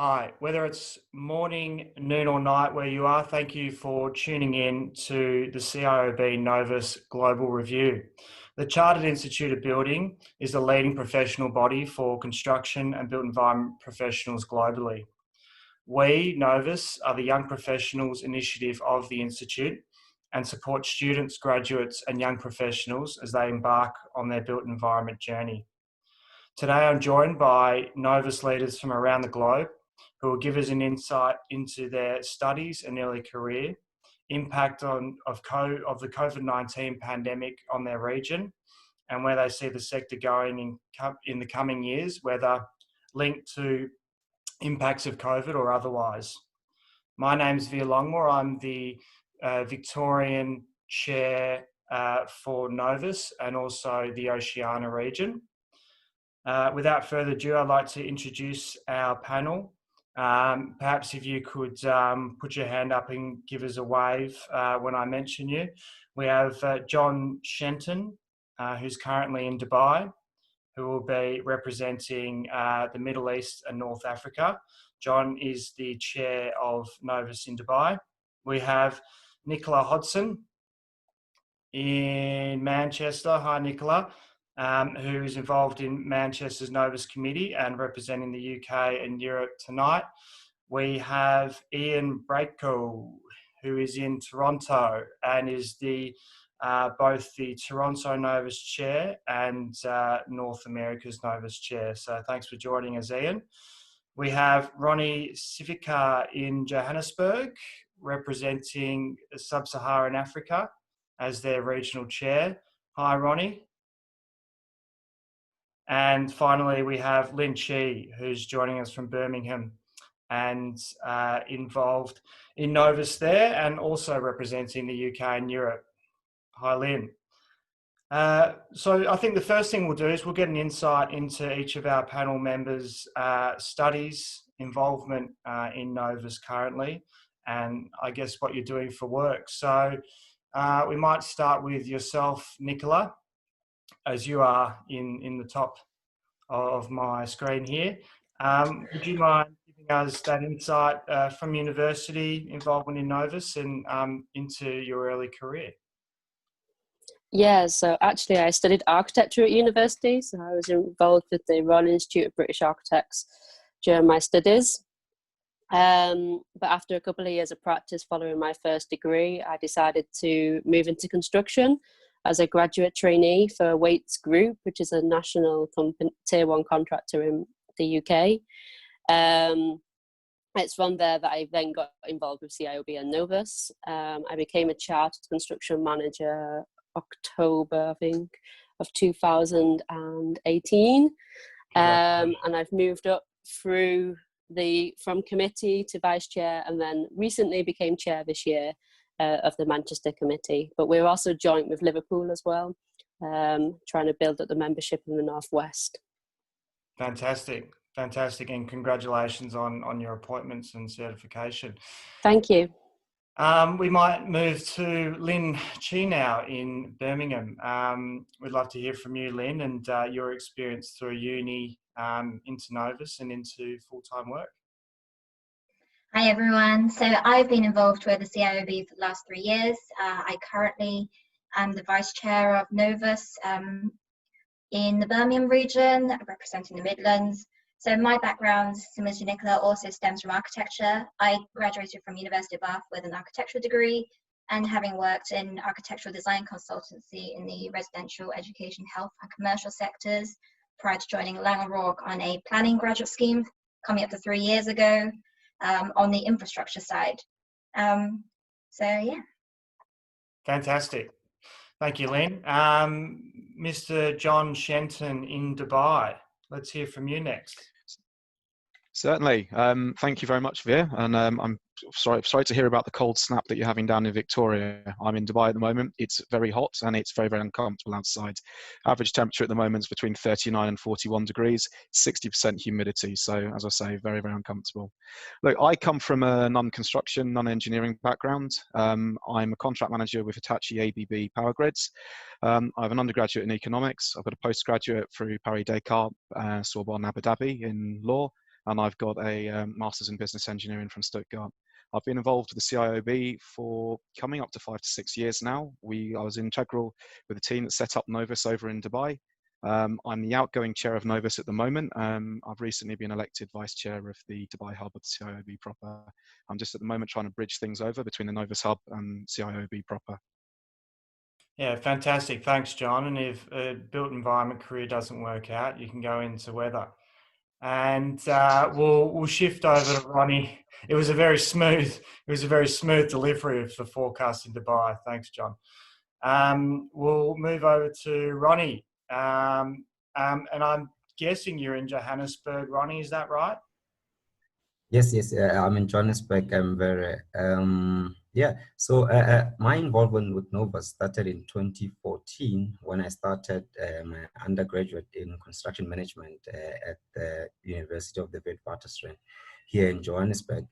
Hi, whether it's morning, noon, or night where you are, thank you for tuning in to the CIOB Novus Global Review. The Chartered Institute of Building is the leading professional body for construction and built environment professionals globally. We, Novus, are the Young Professionals Initiative of the Institute and support students, graduates, and young professionals as they embark on their built environment journey. Today, I'm joined by Novus leaders from around the globe who will give us an insight into their studies and early career, impact of the COVID-19 pandemic on their region, and where they see the sector going in the coming years, whether linked to impacts of COVID or otherwise. My name is Veer Longmore. I'm the Victorian Chair for Novus and also the Oceania region. Without further ado, I'd like to introduce our panel. Perhaps if you could put your hand up and give us a wave when I mention you. We have John Shenton, who's currently in Dubai, who will be representing the Middle East and North Africa. John is the chair of Novus in Dubai. We have Nicola Hodson in Manchester. Hi, Nicola. Who is involved in Manchester's Novus Committee and representing the UK and Europe tonight. We have Ian Braco, who is in Toronto and is both the Toronto Novus Chair and North America's Novus Chair. So thanks for joining us, Ian. We have Ronnie Civica in Johannesburg, representing Sub-Saharan Africa as their regional chair. Hi, Ronnie. And finally, we have Lynn Chi, who's joining us from Birmingham and involved in Novus there and also representing the UK and Europe. Hi, Lynn. So I think the first thing we'll do is we'll get an insight into each of our panel members' studies, involvement in Novus currently, and I guess what you're doing for work. So we might start with yourself, Nicola, as you are in the top of my screen here. Would you mind giving us that insight from university, involvement in Novus and into your early career? Yeah, so actually I studied architecture at university, so I was involved with the Royal Institute of British Architects during my studies. But after a couple of years of practice following my first degree, I decided to move into construction as a graduate trainee for Waits Group, which is a national tier 1 contractor in the UK. It's from there that I then got involved with CIOB and Novus. I became a chartered construction manager October, I think, of 2018. And I've moved up through from committee to vice chair, and then recently became chair this year of the Manchester committee. But we're also joint with Liverpool as well, trying to build up the membership in the Northwest. Fantastic, fantastic, and congratulations on your appointments and certification. Thank you. We might move to Lynn Chi now in Birmingham. We'd love to hear from you, Lynn, and your experience through uni into Novus and into full-time work. Hi everyone. So I've been involved with the CIOB for the last 3 years. I currently am the vice chair of Novus in the Birmingham region, representing the Midlands. So my background, similar to Nicola, also stems from architecture. I graduated from University of Bath with an architectural degree, and having worked in architectural design consultancy in the residential, education, health and commercial sectors prior to joining Lang & Rourke on a planning graduate scheme coming up to 3 years ago on the infrastructure side. So yeah. Fantastic. Thank you, Lynn. Mr. John Shenton in Dubai. Let's hear from you next. Certainly. Thank you very much, Veer. And I'm sorry to hear about the cold snap that you're having down in Victoria. I'm in Dubai at the moment. It's very hot and it's very, very uncomfortable outside. Average temperature at the moment is between 39 and 41 degrees, 60% humidity. So as I say, very, very uncomfortable. Look, I come from a non-construction, non-engineering background. I'm a contract manager with Hitachi ABB Power Grids. I have an undergraduate in economics. I've got a postgraduate through Paris Descartes, Sorbonne Abu Dhabi in law. and I've got a Master's in Business Engineering from Stuttgart. I've been involved with the CIOB for coming up to 5 to 6 years now. I was integral with the team that set up Novus over in Dubai. I'm the outgoing chair of Novus at the moment. I've recently been elected vice chair of the Dubai hub of the CIOB proper. I'm just at the moment trying to bridge things over between the Novus hub and CIOB proper. Yeah, fantastic. Thanks, John. And if a built environment career doesn't work out, you can go into weather. And we'll shift over to Ronnie. It was a very smooth delivery of the forecast in Dubai. Thanks, John. We'll move over to Ronnie. And I'm guessing you're in Johannesburg, Ronnie. Is that right? Yes, I'm in Johannesburg. I'm very, yeah. So my involvement with Novus started in 2014 when I started my undergraduate in construction management at the University of the Witwatersrand here in Johannesburg.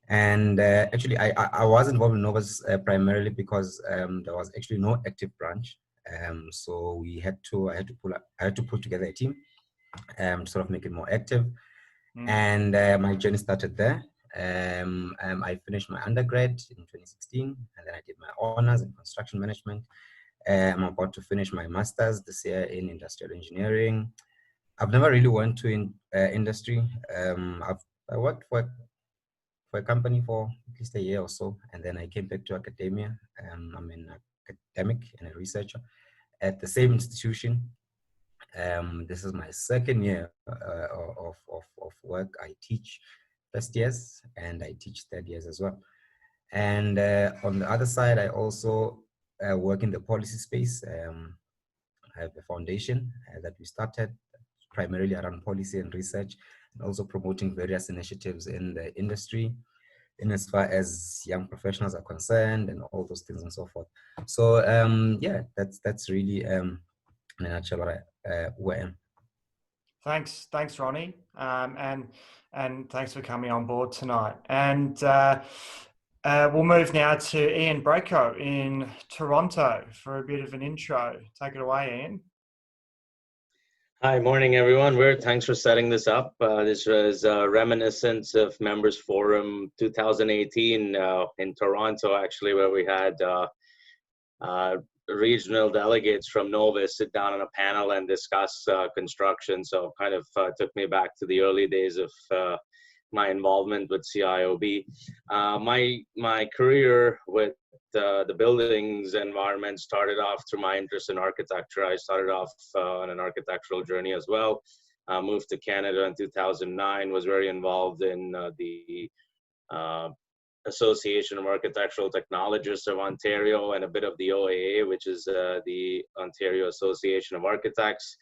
And actually, I was involved in Novus primarily because there was actually no active branch. So I had to put together a team to sort of make it more active. And my journey started there. I finished my undergrad in 2016, and then I did my honors in construction management. I'm about to finish my master's this year in industrial engineering. I've never really went to industry. I worked for a company for at least a year or so, and then I came back to academia. I'm an academic and a researcher at the same institution. This is my second year of work. I teach first years and I teach third years as well. And on the other side, I also work in the policy space. I have a foundation that we started primarily around policy and research, and also promoting various initiatives in the industry, in as far as young professionals are concerned, and all those things and so forth. So yeah, that's really in a nutshell what where I am. Thanks, Ronnie, and thanks for coming on board tonight. And we'll move now to Ian Braco in Toronto for a bit of an intro. Take it away, Ian. Hi, morning everyone. Thanks for setting this up. This was reminiscence of Members Forum 2018 in Toronto, actually, where we had regional delegates from Novus sit down on a panel and discuss construction. So kind of took me back to the early days of my involvement with CIOB. My career with the buildings environment started off through my interest in architecture. I started off on an architectural journey as well. Moved to Canada in 2009, was very involved in the Association of Architectural Technologists of Ontario and a bit of the OAA, which is the Ontario Association of Architects.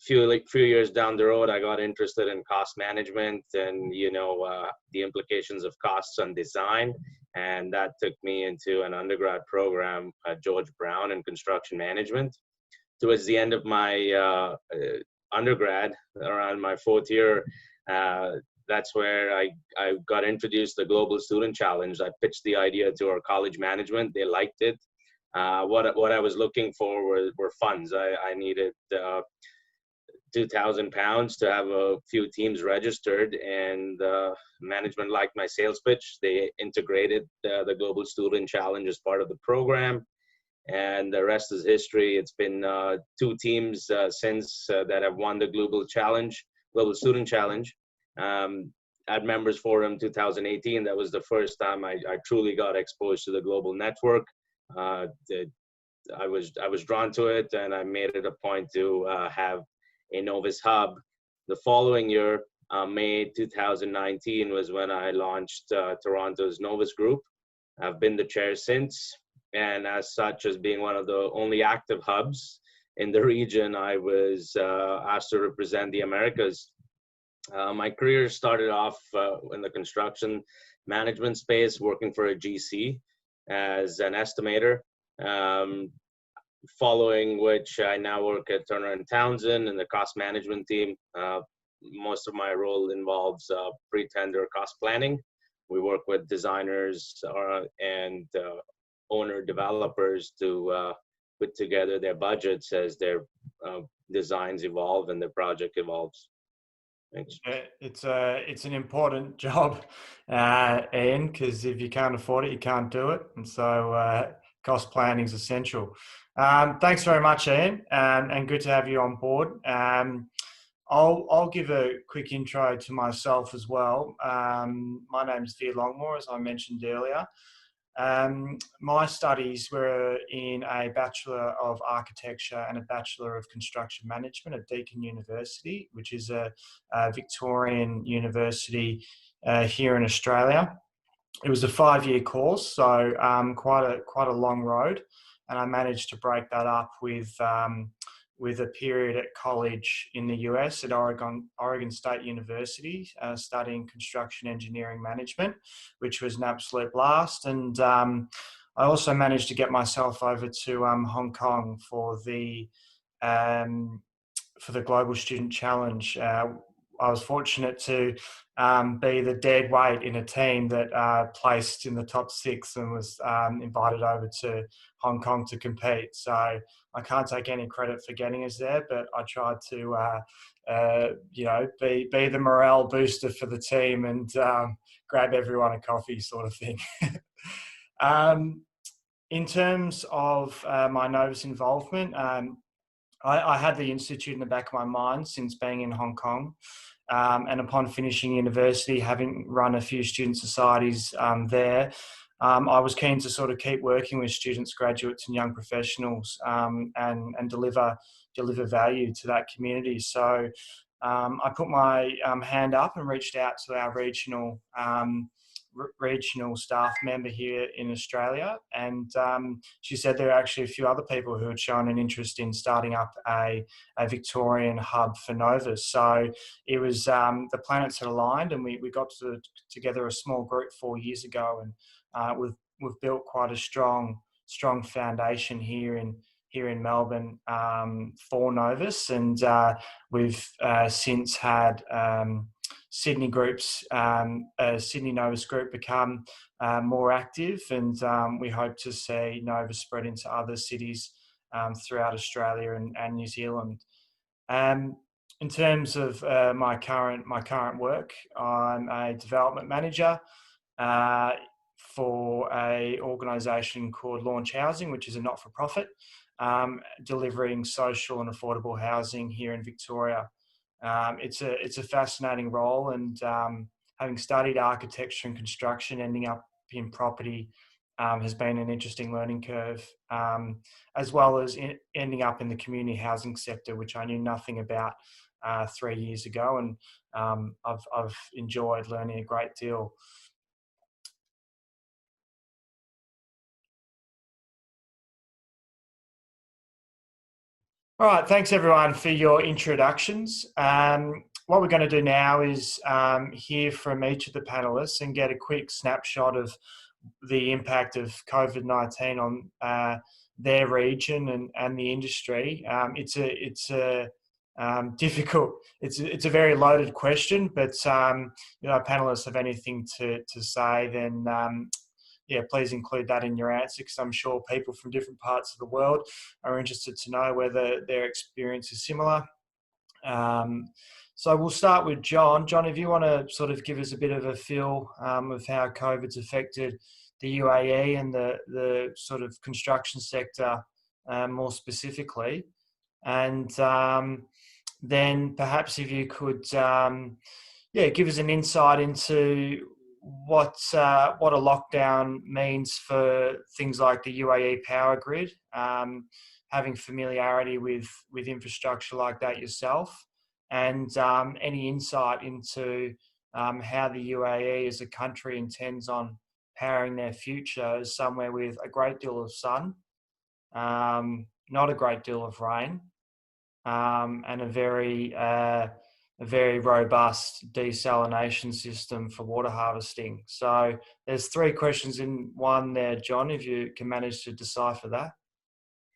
Few years down the road, I got interested in cost management and the implications of costs on design, and that took me into an undergrad program at George Brown in construction management. Towards the end of my undergrad, around my fourth year, that's where I got introduced to the Global Student Challenge. I pitched the idea to our college management. They liked it. What I was looking for were funds. I needed £2,000 to have a few teams registered, and management liked my sales pitch. They integrated the Global Student Challenge as part of the program, and the rest is history. It's been 2 teams since that have won the Global Student Challenge. At Members Forum 2018, that was the first time I truly got exposed to the global network. I was drawn to it, and I made it a point to have a Novus hub. The following year, May 2019, was when I launched Toronto's Novus Group. I've been the chair since, and as such, as being one of the only active hubs in the region, I was asked to represent the Americas. My career started off in the construction management space, working for a GC as an estimator, following which I now work at Turner & Townsend in the cost management team. Most of my role involves pre-tender cost planning. We work with designers and owner developers to put together their budgets as their designs evolve and the project evolves. Thanks. It's an important job, Ian, because if you can't afford it, you can't do it. And so cost planning is essential. Thanks very much, Ian, and good to have you on board. I'll give a quick intro to myself as well. My name's Veer Longmore, as I mentioned earlier. My studies were in a Bachelor of Architecture and a Bachelor of Construction Management at Deakin University, which is a Victorian university here in Australia. It was a 5-year course, so quite a long road, and I managed to break that up with a period at college in the US at Oregon State University, studying construction engineering management, which was an absolute blast. And I also managed to get myself over to Hong Kong for the Global Student Challenge. I was fortunate to be the dead weight in a team that placed in the top 6 and was invited over to Hong Kong to compete. So I can't take any credit for getting us there, but I tried to, be the morale booster for the team and grab everyone a coffee, sort of thing. In terms of my Novice involvement, I had the Institute in the back of my mind since being in Hong Kong. And upon finishing university, having run a few student societies there, I was keen to sort of keep working with students, graduates and young professionals and deliver value to that community. So I put my hand up and reached out to our regional staff member here in Australia, and she said there are actually a few other people who had shown an interest in starting up a Victorian hub for Novus. So it was the planets had aligned, and we got together a small group 4 years ago, and we've built quite a strong foundation here in Melbourne for Novus, and we've since had Sydney groups, Sydney Novus group become more active, and we hope to see Novus spread into other cities throughout Australia and New Zealand. In terms of my current work, I'm a development manager for a organisation called Launch Housing, which is a not-for-profit, delivering social and affordable housing here in Victoria. It's a fascinating role, and having studied architecture and construction, ending up in property has been an interesting learning curve, as well as ending up in the community housing sector, which I knew nothing about 3 years ago, and I've enjoyed learning a great deal. All right, thanks everyone for your introductions. What we're going to do now is hear from each of the panelists and get a quick snapshot of the impact of COVID-19 on their region and the industry. It's a difficult. It's a very loaded question, but panelists have anything to say, then please include that in your answer, because I'm sure people from different parts of the world are interested to know whether their experience is similar. So we'll start with John. John, if you want to sort of give us a bit of a feel of how COVID's affected the UAE and the sort of construction sector more specifically. And then perhaps if you could give us an insight into what a lockdown means for things like the UAE power grid, having familiarity with infrastructure like that yourself, and any insight into how the UAE as a country intends on powering their future as somewhere with a great deal of sun, not a great deal of rain, and a very robust desalination system for water harvesting. So there's 3 questions in one there, John, if you can manage to decipher that.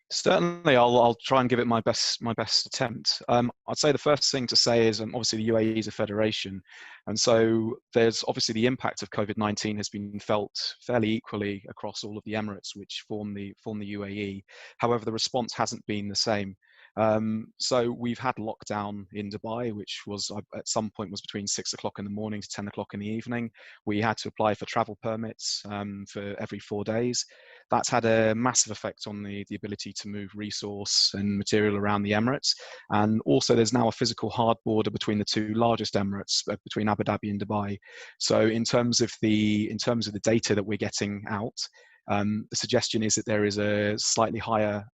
Certainly, I'll try and give it my best attempt. I'd say the first thing to say is obviously the UAE is a federation, and so there's obviously the impact of COVID-19 has been felt fairly equally across all of the Emirates which form the UAE. However, the response hasn't been the same. So we've had lockdown in Dubai, which was at some point was between 6 o'clock in the morning to 10 o'clock in the evening. We had to apply for travel permits for every 4 days. That's had a massive effect on the ability to move resource and material around the Emirates. And also there's now a physical hard border between the two largest Emirates, between Abu Dhabi and Dubai. So in terms of the data that we're getting out, the suggestion is that there is a slightly higher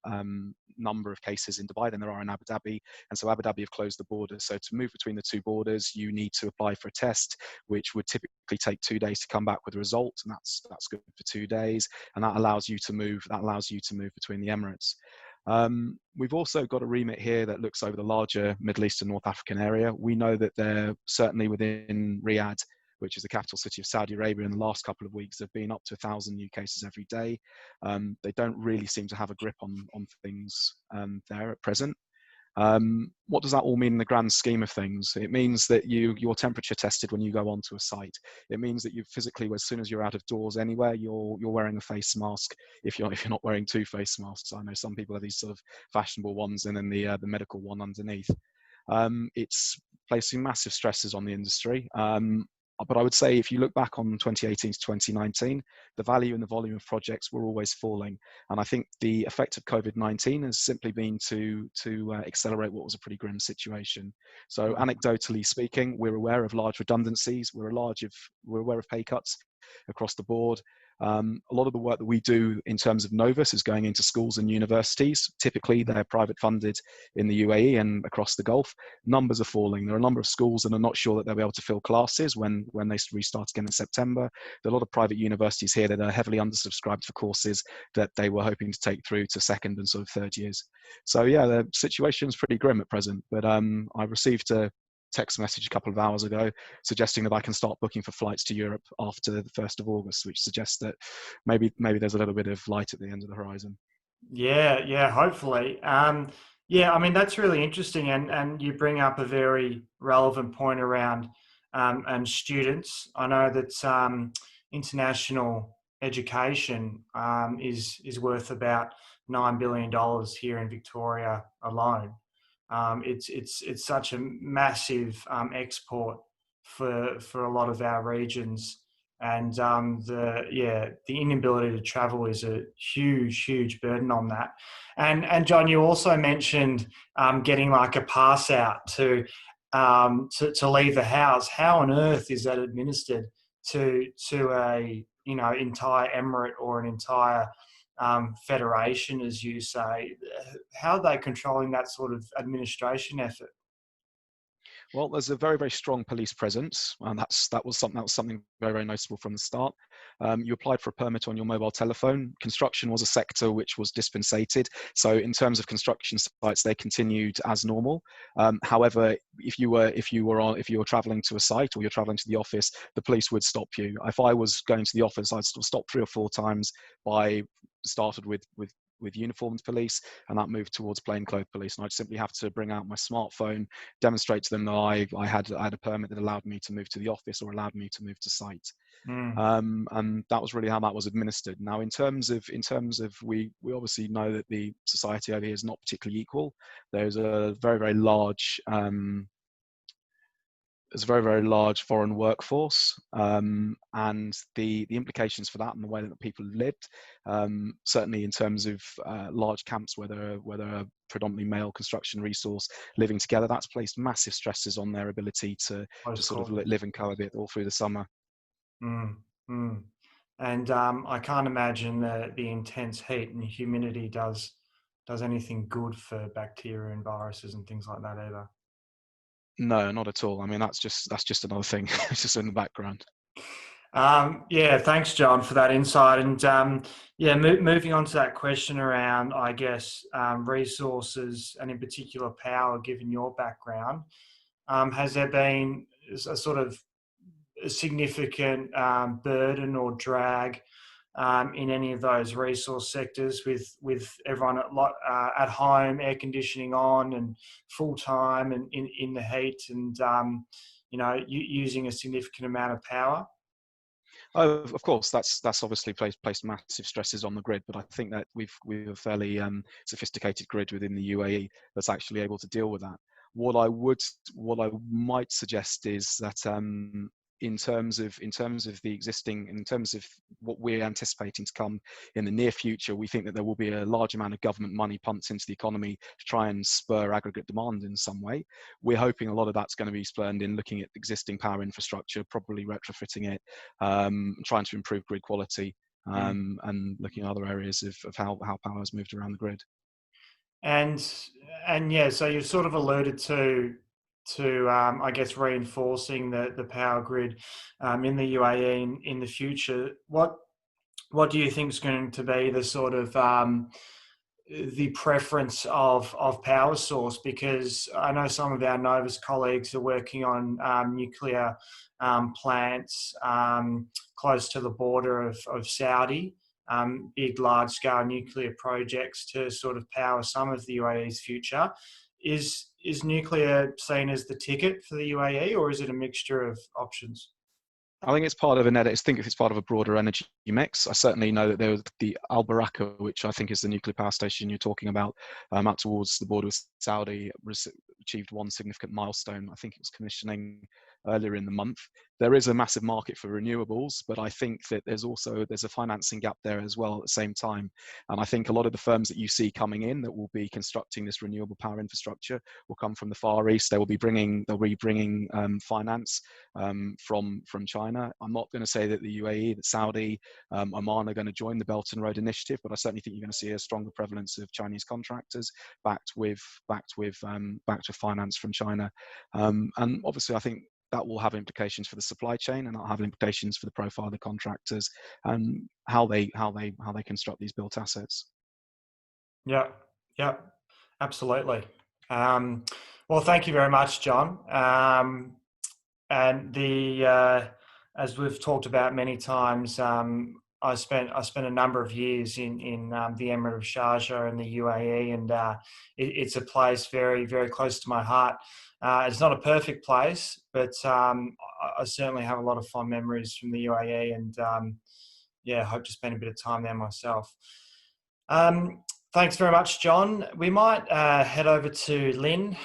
number of cases in Dubai than there are in Abu Dhabi, and so Abu Dhabi have closed the borders. So to move between the two borders, you need to apply for a test, which would typically take 2 days to come back with a result, and that's good for 2 days, and that allows you to move. That allows you to move between the Emirates. We've also got a remit here that looks over the larger Middle East and North African area. We know that they're certainly within Riyadh, which is the capital city of Saudi Arabia, in the last couple of weeks, there have been up to 1,000 new cases every day. They don't really seem to have a grip on things there at present. What does that all mean in the grand scheme of things? It means that you're temperature tested when you go onto a site. It means that you physically, as soon as you're out of doors anywhere, you're wearing a face mask. If you're not wearing 2 face masks, I know some people have these sort of fashionable ones and then the medical one underneath. It's placing massive stresses on the industry. But I would say if you look back on 2018 to 2019, the value and the volume of projects were always falling. And I think the effect of COVID-19 has simply been to accelerate what was a pretty grim situation. So anecdotally speaking, we're aware of large redundancies. We're aware of pay cuts across the board. A lot of the work that we do in terms of Novus is going into schools and universities. Typically, they're private funded in the UAE and across the Gulf. Numbers are falling. There are a number of schools that are not sure that they'll be able to fill classes when they restart again in September. There are a lot of private universities here that are heavily undersubscribed for courses that they were hoping to take through to second and sort of third years. So yeah, the situation's pretty grim at present. But I received a text message a couple of hours ago suggesting that I can start booking for flights to Europe after the 1st of August, which suggests that maybe there's a little bit of light at the end of the horizon. Yeah, hopefully. Yeah, I mean, that's really interesting, and you bring up a very relevant point around and students. I know that international education is worth about $9 billion here in Victoria alone. It's such a massive export for a lot of our regions, and the inability to travel is a huge burden on that. And John, you also mentioned getting like a pass out to leave the house. How on earth is that administered to a entire emirate or an entire federation, as you say? How are they controlling that sort of administration effort? Well, there's a very strong police presence, and that was something very noticeable from the start. You applied for a permit on your mobile telephone. Construction was a sector which was dispensated, so in terms of construction sites, they continued as normal. However, if you were travelling to a site or you're travelling to the office, the police would stop you. If I was going to the office, I'd stop 3 or 4 times. Started with uniformed police, and that moved towards plainclothes police, and I'd simply have to bring out my smartphone, demonstrate to them that I had a permit that allowed me to move to the office or allowed me to move to site. And that was really how that was administered. Now, in terms of we obviously know that the society over here is not particularly equal. There's a very large foreign workforce, and the implications for that and the way that people lived, certainly in terms of large camps where there are predominantly male construction resource living together, that's placed massive stresses on their ability to sort of live and cohabit all through the summer. And I can't imagine the intense heat and humidity does anything good for bacteria and viruses and things like that either. No, not at all. I mean, that's just another thing. It's just in the background. Yeah, thanks, John, for that insight. And moving on to that question around, I guess, resources and in particular power, given your background, has there been a sort of a significant burden or drag in any of those resource sectors with everyone at home, air conditioning on and full time and in the heat and using a significant amount of power? Of course, that's obviously placed massive stresses on the grid, but I think that we've a fairly sophisticated grid within the UAE that's actually able to deal with that. What I might suggest is that in terms of what we're anticipating to come in the near future, we think that there will be a large amount of government money pumped into the economy to try and spur aggregate demand in some way. We're hoping a lot of that's going to be spurred in looking at existing power infrastructure, probably retrofitting it, trying to improve grid quality, and looking at other areas of how power is moved around the grid. And yeah, so you sort of alluded to I guess reinforcing the power grid in the UAE in the future. What do you think is going to be the sort of the preference of power source? Because I know some of our Novus colleagues are working on nuclear plants close to the border of Saudi. Big, large-scale nuclear projects to sort of power some of the UAE's future. Is nuclear seen as the ticket for the UAE, or is it a mixture of options? I think it's part of it's part of a broader energy mix. I certainly know that there was the Al Baraka, which I think is the nuclear power station you're talking about, up towards the border with Saudi, achieved one significant milestone. I think it was commissioning earlier in the month. There is a massive market for renewables, but I think that there's a financing gap there as well at the same time. And I think a lot of the firms that you see coming in that will be constructing this renewable power infrastructure will come from the Far East. They'll be bringing finance from China. I'm not going to say that the UAE, that Saudi, Oman are going to join the Belt and Road Initiative, but I certainly think you're going to see a stronger prevalence of Chinese contractors backed with finance from China. And obviously, I think that will have implications for the supply chain, and that'll have implications for the profile of the contractors and how they construct these built assets. Yeah, absolutely. Well, thank you very much, John. And as we've talked about many times, I spent a number of years in the Emirate of Sharjah in the UAE, and it's a place very, very close to my heart. It's not a perfect place, but I certainly have a lot of fond memories from the UAE, and I hope to spend a bit of time there myself. Thanks very much, John. We might head over to Lynn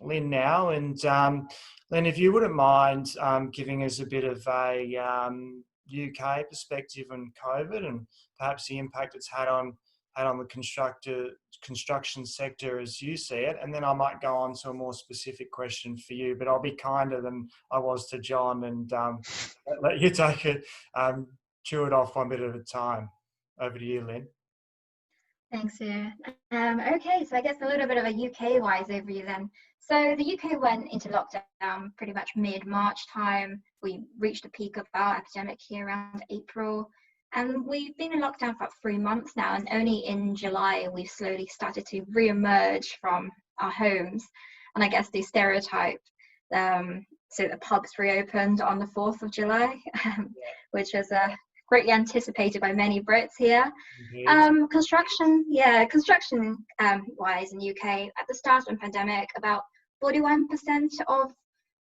now, and Lynn, if you wouldn't mind giving us a bit of a UK perspective on COVID and perhaps the impact it's had on the construction sector as you see it, and then I might go on to a more specific question for you, but I'll be kinder than I was to John and let you take it, chew it off one bit at a time. Over to you, Lynn. Thanks, Sue. Okay, so I guess a little bit of a UK-wise overview then. So the UK went into lockdown pretty much mid-March time. We reached the peak of our epidemic here around April. And we've been in lockdown for 3 months now, and only in July we slowly started to re-emerge from our homes. And I guess the stereotype, so the pubs reopened on the 4th of July, which was greatly anticipated by many Brits here. Construction wise in the UK, at the start of the pandemic, about 41% of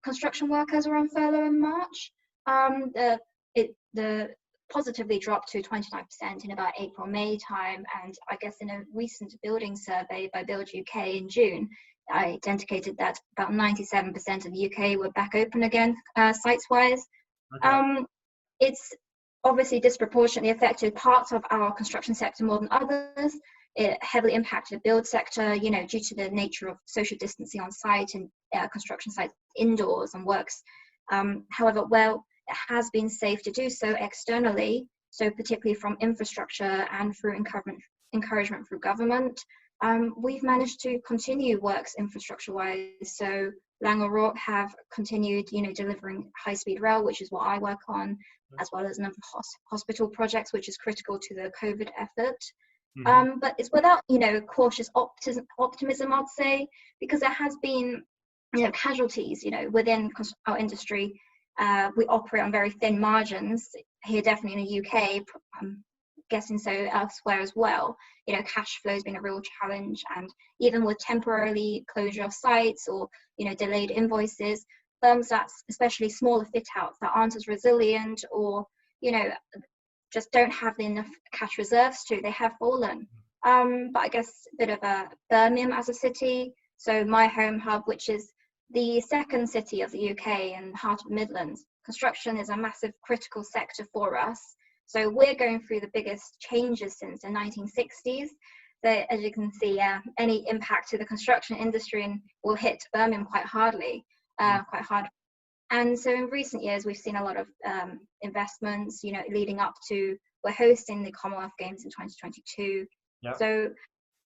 construction workers were on furlough in March. The positively dropped to 29% in about April-May time, and I guess in a recent building survey by Build UK in June, I identified that about 97% of the UK were back open again, sites-wise. Okay. It's obviously disproportionately affected parts of our construction sector more than others. It heavily impacted the build sector, due to the nature of social distancing on site and construction sites indoors and works. However, it has been safe to do so externally, so particularly from infrastructure and through encouragement through government. We've managed to continue works infrastructure-wise. So Lang O'Rourke have continued, delivering high-speed rail, which is what I work on, as well as a number of hospital projects, which is critical to the COVID effort. Mm-hmm. But it's without, cautious optimism, I'd say, because there has been, casualties, within our industry. We operate on very thin margins here, definitely in the UK. I'm guessing so elsewhere as well. Cash flow has been a real challenge, and even with temporarily closure of sites or delayed invoices, firms that, especially smaller fit outs, that aren't as resilient or just don't have enough cash reserves to. They have fallen. But I guess a bit of a Birmingham as a city. So my home hub, which is the second city of the UK and heart of the Midlands, construction is a massive critical sector for us. So we're going through the biggest changes since the 1960s. So as you can see, any impact to the construction industry will hit Birmingham quite hard. And so in recent years, we've seen a lot of investments, leading up to, we're hosting the Commonwealth Games in 2022. Yep. So,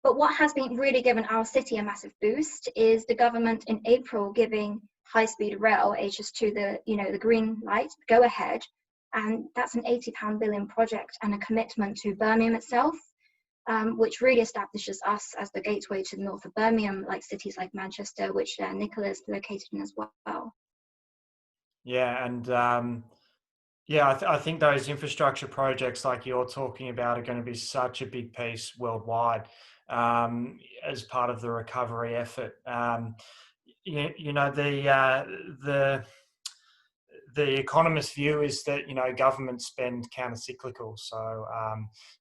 but what has been really given our city a massive boost is the government in April giving high-speed rail, HS2, the green light, go ahead. And that's an £80 billion project and a commitment to Birmingham itself, which really establishes us as the gateway to the north of Birmingham, like cities like Manchester, which Nicola is located in as well. Yeah, and I think those infrastructure projects like you're talking about are going to be such a big piece worldwide as part of the recovery effort. The economist's view is that governments spend counter-cyclical. So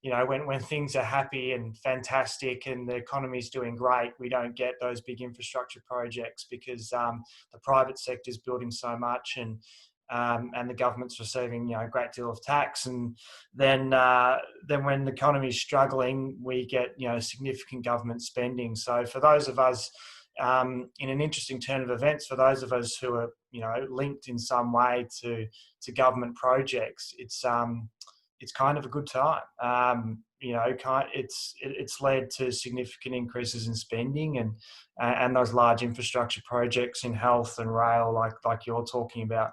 when things are happy and fantastic and the economy's doing great, we don't get those big infrastructure projects because the private sector is building so much and the government's receiving a great deal of tax. And then when the economy is struggling, we get significant government spending. So for those of us in an interesting turn of events, for those of us who are linked in some way to government projects, it's kind of a good time. It's led to significant increases in spending and those large infrastructure projects in health and rail, like you're talking about.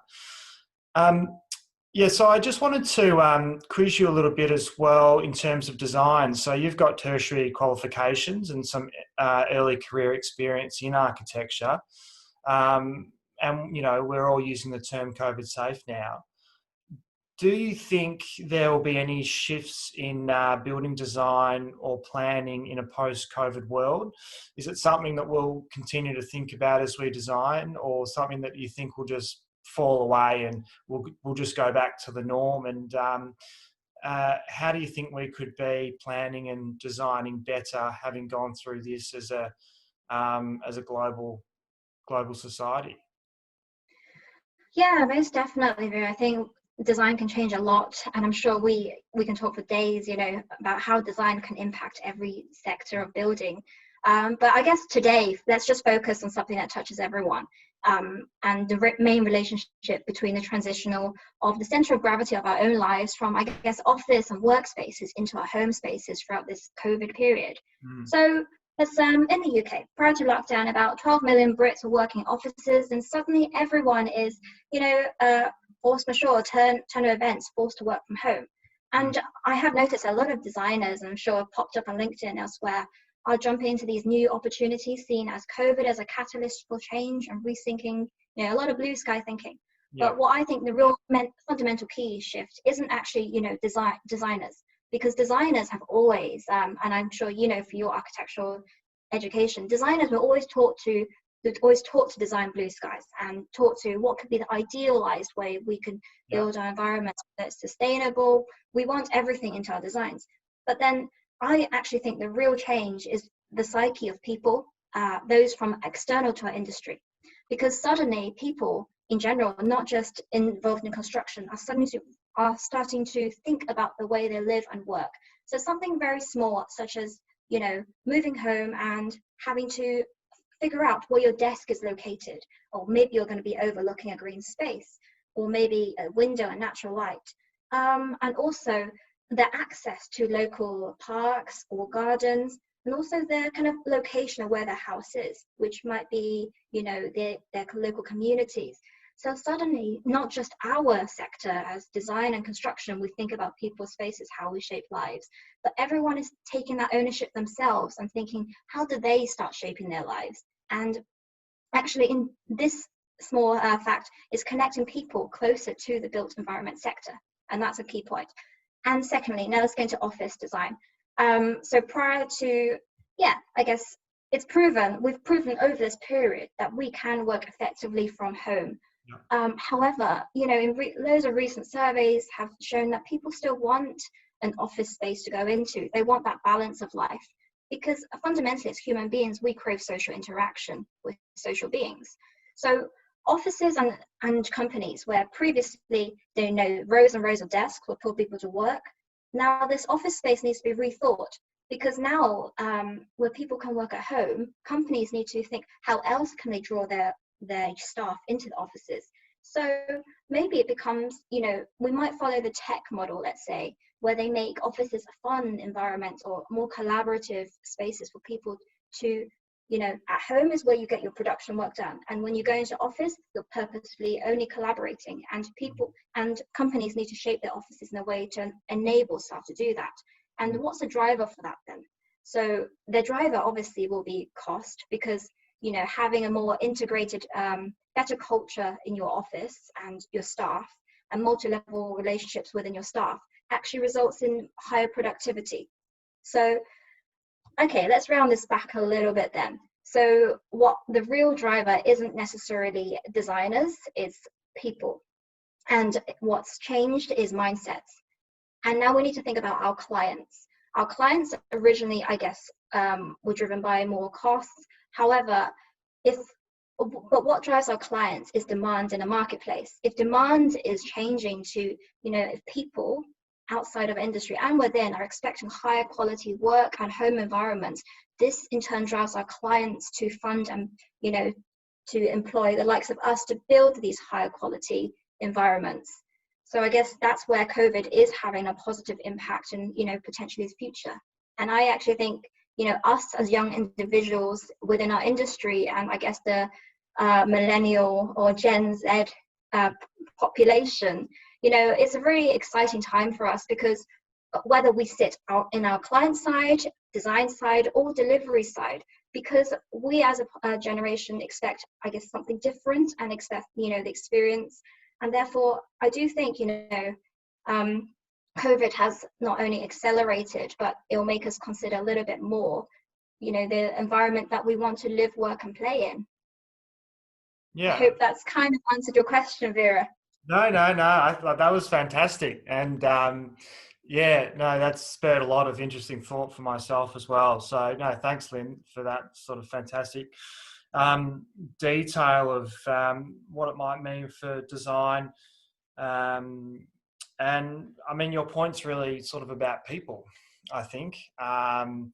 So I just wanted to quiz you a little bit as well in terms of design. So you've got tertiary qualifications and some early career experience in architecture. And, we're all using the term COVID safe now. Do you think there will be any shifts in building design or planning in a post-COVID world? Is it something that we'll continue to think about as we design, or something that you think will just fall away and we'll just go back to the norm? And how do you think we could be planning and designing better, having gone through this as a global society? Yeah, most definitely. I think design can change a lot, and I'm sure we can talk for days, about how design can impact every sector of building. But I guess today, let's just focus on something that touches everyone. And the main relationship between the transitional of the center of gravity of our own lives from, I guess, office and workspaces into our home spaces throughout this COVID period. So as in the UK, prior to lockdown, about 12 million Brits were working in offices, and suddenly everyone is, force majeure, turn of events, forced to work from home. And I have noticed a lot of designers, and I'm sure have popped up on LinkedIn and elsewhere, are jumping into these new opportunities seen as COVID as a catalyst for change and rethinking, a lot of blue sky thinking. Yeah. But what I think the real fundamental key shift isn't actually, designers, because designers have always, and I'm sure, for your architectural education, designers were always taught to design blue skies and taught to what could be the idealized way we could build our environment that's sustainable. We want everything into our designs. But then I actually think the real change is the psyche of people, those from external to our industry, because suddenly people in general, not just involved in construction, are starting to think about the way they live and work. So something very small, such as, moving home and having to figure out where your desk is located, or maybe you're going to be overlooking a green space, or maybe a window and natural light, and also the access to local parks or gardens, and also the kind of location of where their house is, which might be, their local communities. So suddenly, not just our sector as design and construction, we think about people's spaces, how we shape lives, but everyone is taking that ownership themselves and thinking, how do they start shaping their lives? And actually, in this small fact, is connecting people closer to the built environment sector, and that's a key point. And secondly, now let's go into office design. So prior to, I guess we've proven over this period that we can work effectively from home. However, you know, loads of recent surveys have shown that people still want an office space to go into. They want that balance of life, because fundamentally as human beings, we crave social interaction with social beings. So offices and companies where previously, you know, rows and rows of desks would put people to work, now this office space needs to be rethought, because now where people can work at home, companies need to think how else can they draw their staff into the offices. So maybe it becomes, you know, we might follow the tech model, let's say, where they make offices a fun environment or more collaborative spaces for people to, you know, at home is where you get your production work done. And when you go into office, you're purposefully only collaborating, and people and companies need to shape their offices in a way to enable staff to do that. And what's the driver for that then? So the driver obviously will be cost, because, you know, having a more integrated, better culture in your office and your staff, and multi-level relationships within your staff actually results in higher productivity. So, okay, let's round this back a little bit then. So what the real driver isn't necessarily designers, it's people. And what's changed is mindsets. And now we need to think about our clients. Our clients originally, I guess, were driven by more costs. However, but what drives our clients is demand in a marketplace. If demand is changing to, you know, if people outside of industry and within are expecting higher quality work and home environments, this in turn drives our clients to fund and, you know, to employ the likes of us to build these higher quality environments. So I guess that's where COVID is having a positive impact and, you know, potentially the future. And I actually think, you know, us as young individuals within our industry, and I guess the millennial or Gen Z population, you know, it's a really exciting time for us, because whether we sit out in our client side, design side, or delivery side, because we as a generation expect, I guess, something different and expect, you know, the experience. And therefore, I do think, you know, COVID has not only accelerated, but it will make us consider a little bit more, you know, the environment that we want to live, work, and play in. Yeah. I hope that's kind of answered your question, Vera. No. I thought that was fantastic. And yeah, no, that's spurred a lot of interesting thought for myself as well. So no, thanks, Lynn, for that sort of fantastic detail of what it might mean for design. And I mean, your point's really sort of about people, I think. And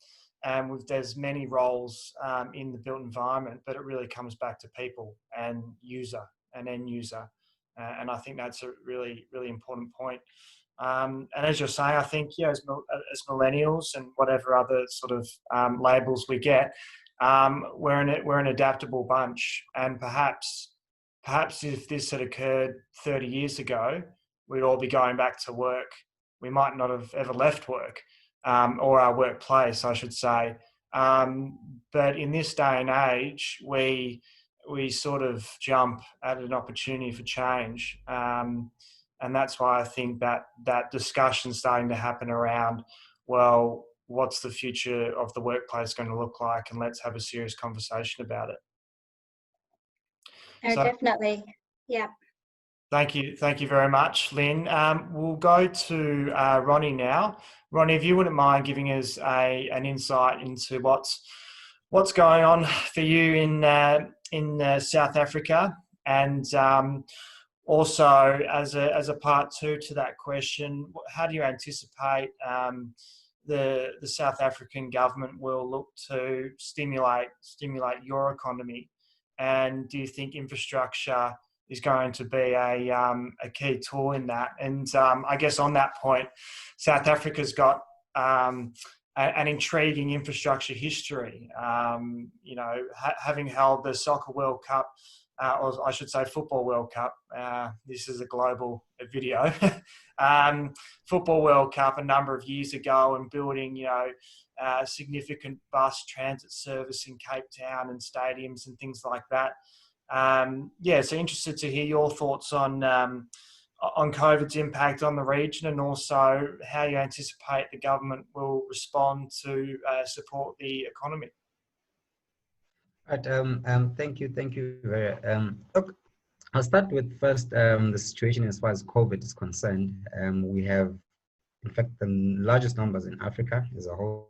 there's many roles in the built environment, but it really comes back to people and user and end user. And I think that's a really, really important point. And as you're saying, I think, yeah, as millennials and whatever other sort of labels we get, we're an adaptable bunch. And perhaps if this had occurred 30 years ago, we'd all be going back to work. We might not have ever left work, or our workplace, I should say. But in this day and age, we sort of jump at an opportunity for change. And that's why I think that discussion's starting to happen around, well, what's the future of the workplace going to look like? And let's have a serious conversation about it. Oh, so, definitely. Yeah. Thank you very much, Lynn. We'll go to Ronnie now. Ronnie, if you wouldn't mind giving us an insight into what's going on for you in South Africa, and also as a part two to that question, how do you anticipate the South African government will look to stimulate your economy, and do you think infrastructure is going to be a key tool in that? And I guess on that point, South Africa's got an intriguing infrastructure history. You know, having held the Soccer World Cup, or I should say Football World Cup. This is a global video. Football World Cup a number of years ago, and building, you know, significant bus transit service in Cape Town and stadiums and things like that. Yeah, so interested to hear your thoughts on COVID's impact on the region, and also how you anticipate the government will respond to support the economy. Right. Thank you. Look, I'll start with first the situation as far as COVID is concerned. We have, in fact, the largest numbers in Africa as a whole.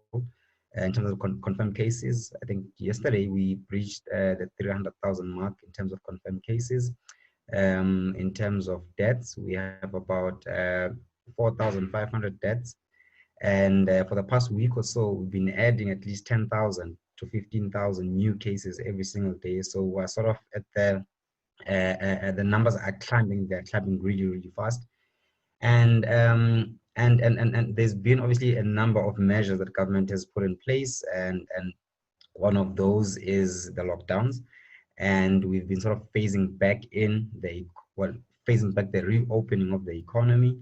In terms of confirmed cases, I think yesterday we breached the 300,000 mark in terms of confirmed cases. In terms of deaths, we have about 4,500 deaths. And for the past week or so, we've been adding at least 10,000 to 15,000 new cases every single day. So we're sort of at the numbers are climbing. They're climbing really, really fast. And there's been obviously a number of measures that government has put in place, and one of those is the lockdowns. And we've been sort of phasing back the reopening of the economy.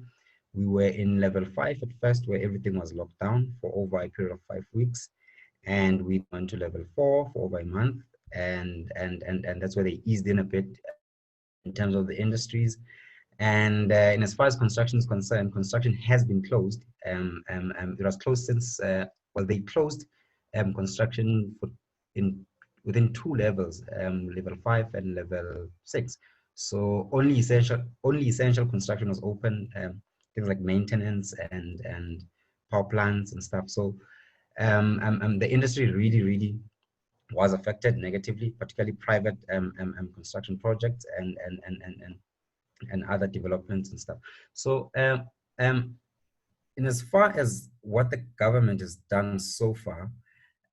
We were in level 5 at first, where everything was locked down for over a period of 5 weeks, and we went to level 4 for over a month, and that's where they eased in a bit in terms of the industries. And as far as construction is concerned, construction has been closed. It was closed since, they closed construction within 2 levels, level 5 and level 6. So only essential construction was open, things like maintenance and power plants and stuff. So the industry really was affected negatively, particularly private construction projects and other developments and stuff. So in as far as what the government has done so far,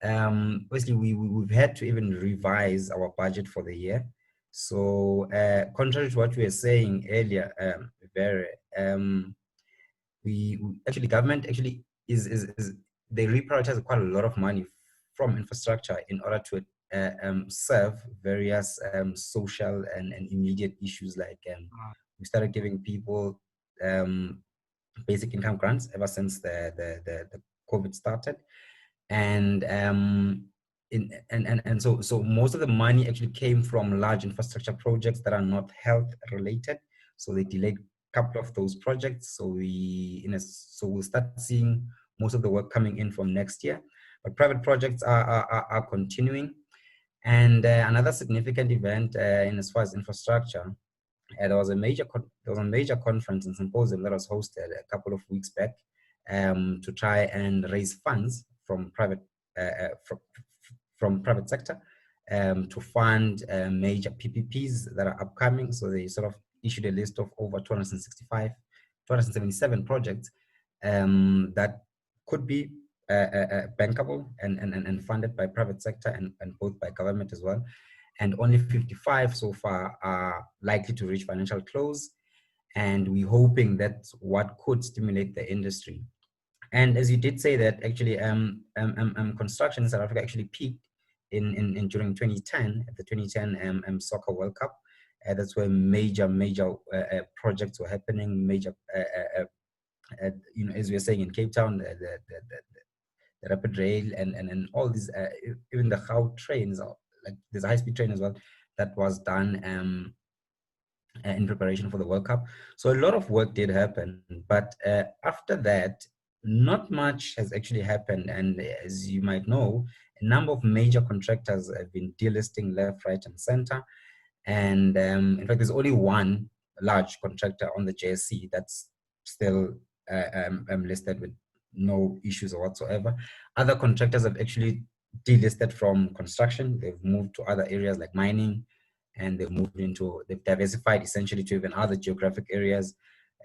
obviously we've had to even revise our budget for the year. So contrary to what we were saying earlier, government actually is they reprioritize quite a lot of money from infrastructure in order to serve various social and immediate issues, like we started giving people basic income grants ever since the COVID started, and so most of the money actually came from large infrastructure projects that are not health related. So they delayed a couple of those projects. So we'll start seeing most of the work coming in from next year. But private projects are continuing. And another significant event in as far as infrastructure, there was a major conference and symposium that was hosted a couple of weeks back to try and raise funds from private sector to fund major PPPs that are upcoming. So they sort of issued a list of over 277 projects that could be bankable and funded by private sector and both by government as well. And only 55 so far are likely to reach financial close. And we're hoping that's what could stimulate the industry. And as you did say that actually construction in South Africa actually peaked in during 2010, at the 2010 Soccer World Cup. That's where major projects were happening, major, as we were saying in Cape Town, the rapid rail and all these, even the Gau trains, like there's a high-speed train as well that was done in preparation for the World Cup. So a lot of work did happen, but after that, not much has actually happened. And as you might know, a number of major contractors have been delisting left, right, and center. And in fact, there's only one large contractor on the JSE that's still listed with no issues whatsoever. Other contractors have actually delisted from construction. They've moved to other areas like mining, and they've diversified essentially to even other geographic areas.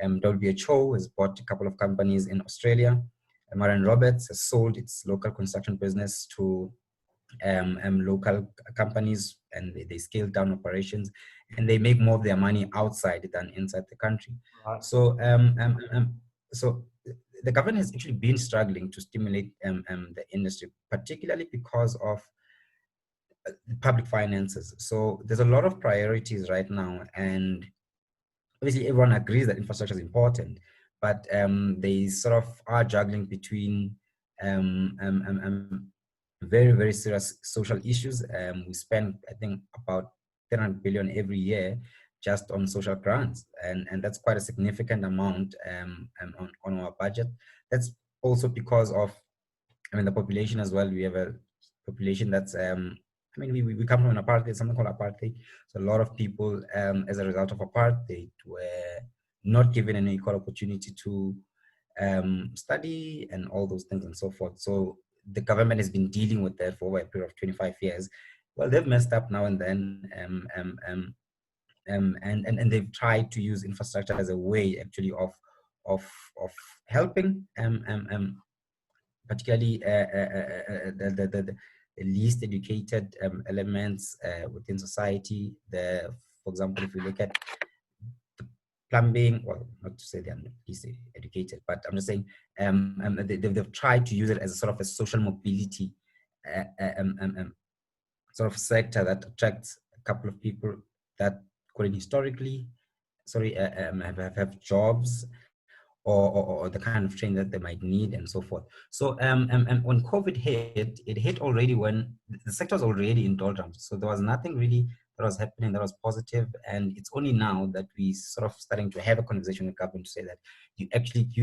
WHO has bought a couple of companies in Australia. Murray & Roberts has sold its local construction business to local companies, and they scaled down operations, and they make more of their money outside than inside the country. Right. So so the government has actually been struggling to stimulate the industry, particularly because of public finances. So there's a lot of priorities right now, and obviously everyone agrees that infrastructure is important, but they sort of are juggling between very serious social issues. We spend, I think, about 300 billion every year just on social grants, and that's quite a significant amount on our budget. That's also because of, the population as well. We have a population that's I mean, we come from an apartheid, something called apartheid. So a lot of people, as a result of apartheid, were not given an equal opportunity to study and all those things and so forth. So the government has been dealing with that for over a period of 25 years. Well, they've messed up now and then, and they've tried to use infrastructure as a way actually of helping particularly the least educated elements within society. For example, if we look at plumbing, well, not to say they're least educated, but I'm just saying they've tried to use it as a sort of a social mobility sort of sector that attracts a couple of people that couldn't historically, have jobs or the kind of training that they might need and so forth. So when COVID hit, it hit already when the sector was already in doldrums. So there was nothing really that was happening that was positive. And it's only now that we sort of starting to have a conversation with government to say that you